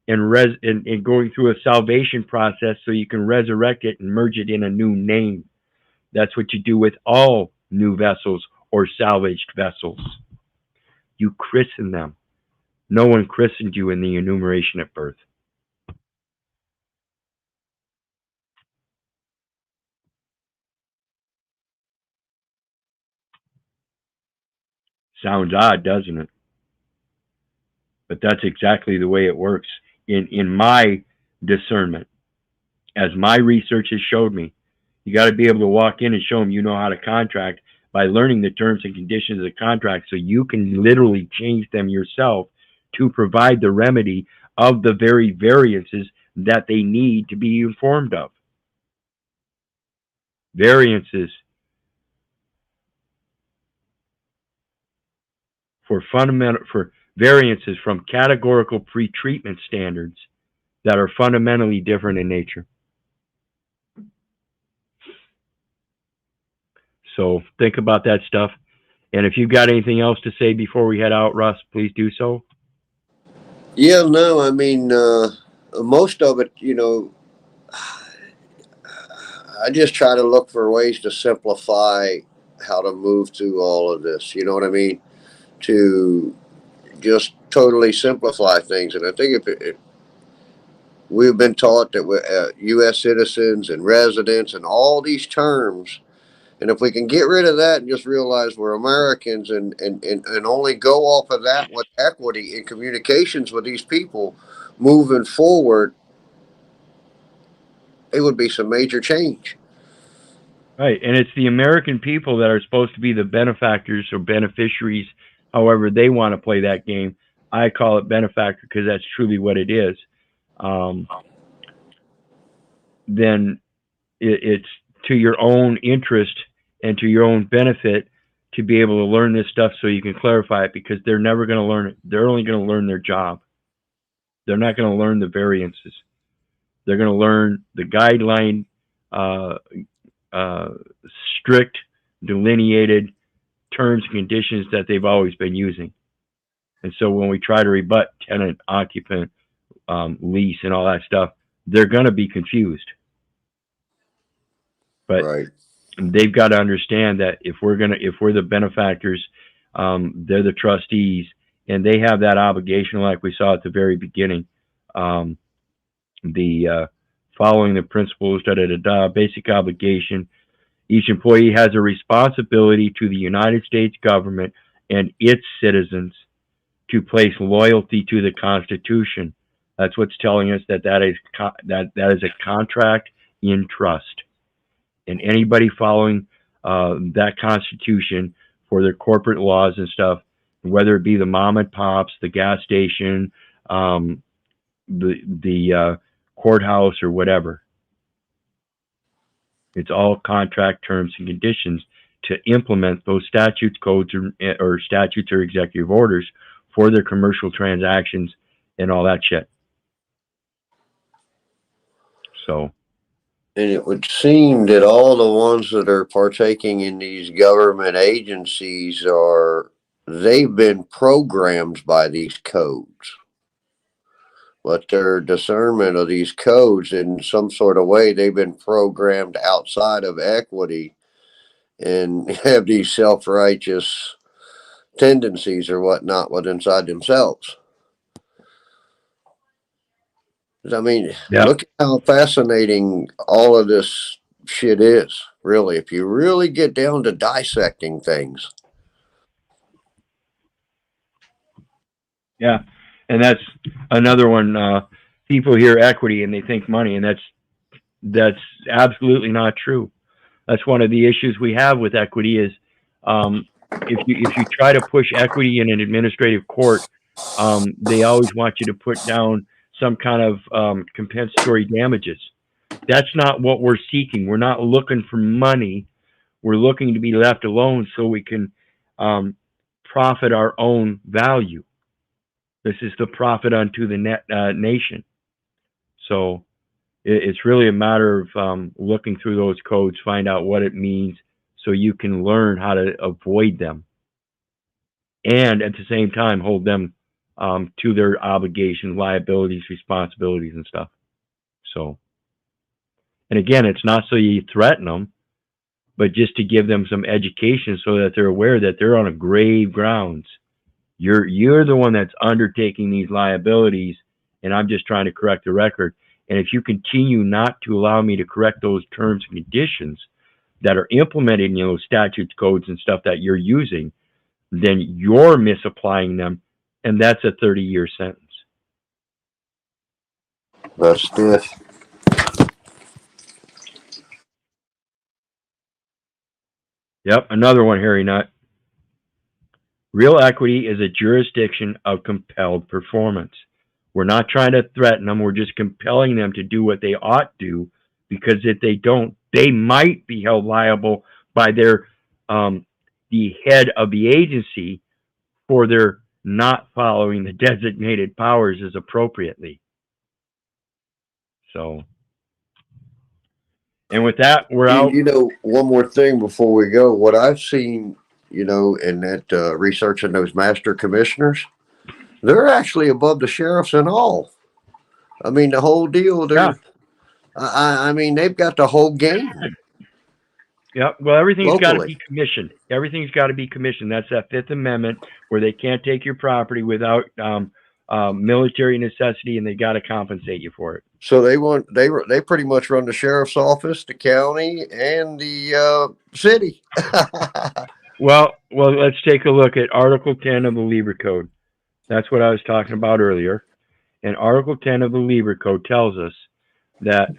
S1: and going through a salvation process so you can resurrect it and merge it in a new name. That's what you do with all new vessels or salvaged vessels. You christen them. No one christened you in the enumeration at birth. Sounds odd, doesn't it? But that's exactly the way it works in my discernment. As my research has showed me, you got to be able to walk in and show them you know how to contract by learning the terms and conditions of the contract so you can literally change them yourself to provide the remedy of the very variances that they need to be informed of. Variances for variances from categorical pretreatment standards that are fundamentally different in nature. So think about that stuff. And if you've got anything else to say before we head out, Russ, please do so.
S2: Yeah, no, I mean, most of it, I just try to look for ways to simplify how to move through all of this. You know what I mean? To just totally simplify things. And I think if we've been taught that we're U.S. citizens and residents and all these terms, and if we can get rid of that and just realize we're Americans and only go off of that with equity in communications with these people moving forward, it would be some major change.
S1: Right. And it's the American people that are supposed to be the benefactors or beneficiaries, however they want to play that game. I call it benefactor because that's truly what it is. Then it's to your own interest and to your own benefit to be able to learn this stuff so you can clarify it because they're never going to learn it. They're only going to learn their job. They're not going to learn the variances. They're going to learn the guideline, strict, delineated terms and conditions that they've always been using. And so when we try to rebut tenant, occupant, lease, and all that stuff, they're going to be confused. But
S2: right.
S1: They've got to understand that if we're the benefactors, they're the trustees, and they have that obligation, like we saw at the very beginning. The following the principles, basic obligation. Each employee has a responsibility to the United States government and its citizens to place loyalty to the Constitution. That's what's telling us that is a contract in trust. And anybody following that Constitution for their corporate laws and stuff, whether it be the mom and pops, the gas station, the courthouse, or whatever, it's all contract terms and conditions to implement those statutes, codes, or statutes or executive orders for their commercial transactions and all that shit. So.
S2: And it would seem that all the ones that are partaking in these government agencies they've been programmed by these codes. But their discernment of these codes in some sort of way, they've been programmed outside of equity and have these self-righteous tendencies or whatnot inside themselves. I mean, Look at how fascinating all of this shit is, really, if you really get down to dissecting things.
S1: Yeah, and that's another one. People hear equity and they think money, and that's absolutely not true. That's one of the issues we have with equity is if you try to push equity in an administrative court, they always want you to put down some kind of compensatory damages. That's not what we're seeking. We're not looking for money. We're looking to be left alone so we can profit our own value. This is the profit unto the nation. So it's really a matter of looking through those codes, find out what it means, so you can learn how to avoid them, and at the same time hold them to their obligations, liabilities, responsibilities, and stuff. So, and again, it's not so you threaten them, but just to give them some education so that they're aware that they're on a grave grounds. You're the one that's undertaking these liabilities, and I'm just trying to correct the record. And if you continue not to allow me to correct those terms and conditions that are implemented in those statutes, codes, and stuff that you're using, then you're misapplying them, and that's a 30-year sentence.
S2: That's it.
S1: Yep, another one, Harry Nut. Real equity is a jurisdiction of compelled performance. We're not trying to threaten them. We're just compelling them to do what they ought to do, because if they don't, they might be held liable by their the head of the agency for their not following the designated powers as appropriately. So, and with that, we're out.
S2: You know, one more thing before we go. What I've seen, you know, in that researching those master commissioners, they're actually above the sheriffs and all. I mean, the whole deal. They're,
S1: Yeah.
S2: I mean, they've got the whole game.
S1: Yeah, well, everything's got to
S2: Locally.
S1: be commissioned. Everything's got to be commissioned. That's that Fifth Amendment, where they can't take your property without military necessity, and they got to compensate you for it.
S2: So they pretty much run the sheriff's office, the county, and the city.
S1: Well, let's take a look at Article 10 of the Labor Code. That's what I was talking about earlier. And Article 10 of the Labor Code tells us that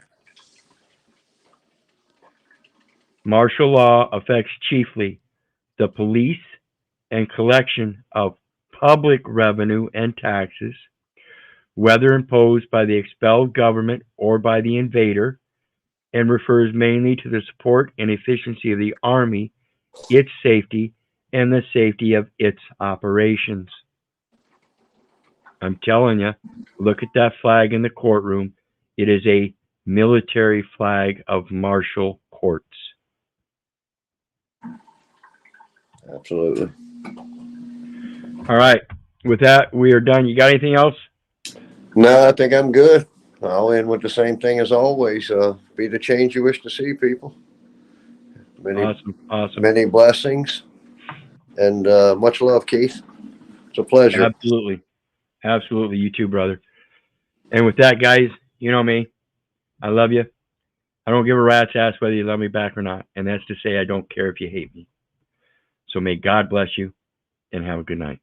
S1: martial law affects chiefly the police and collection of public revenue and taxes, whether imposed by the expelled government or by the invader, and refers mainly to the support and efficiency of the Army, its safety, and the safety of its operations. I'm telling you, look at that flag in the courtroom. It is a military flag of martial courts.
S2: Absolutely.
S1: All right. With that, we are done. You got anything else?
S2: No, I think I'm good. I'll end with the same thing as always. Be the change you wish to see, people.
S1: Awesome.
S2: Many blessings, and much love, Keith. It's a pleasure.
S1: Absolutely. You too, brother. And with that, guys, you know me. I love you. I don't give a rat's ass whether you love me back or not. And that's to say, I don't care if you hate me. So may God bless you, and have a good night.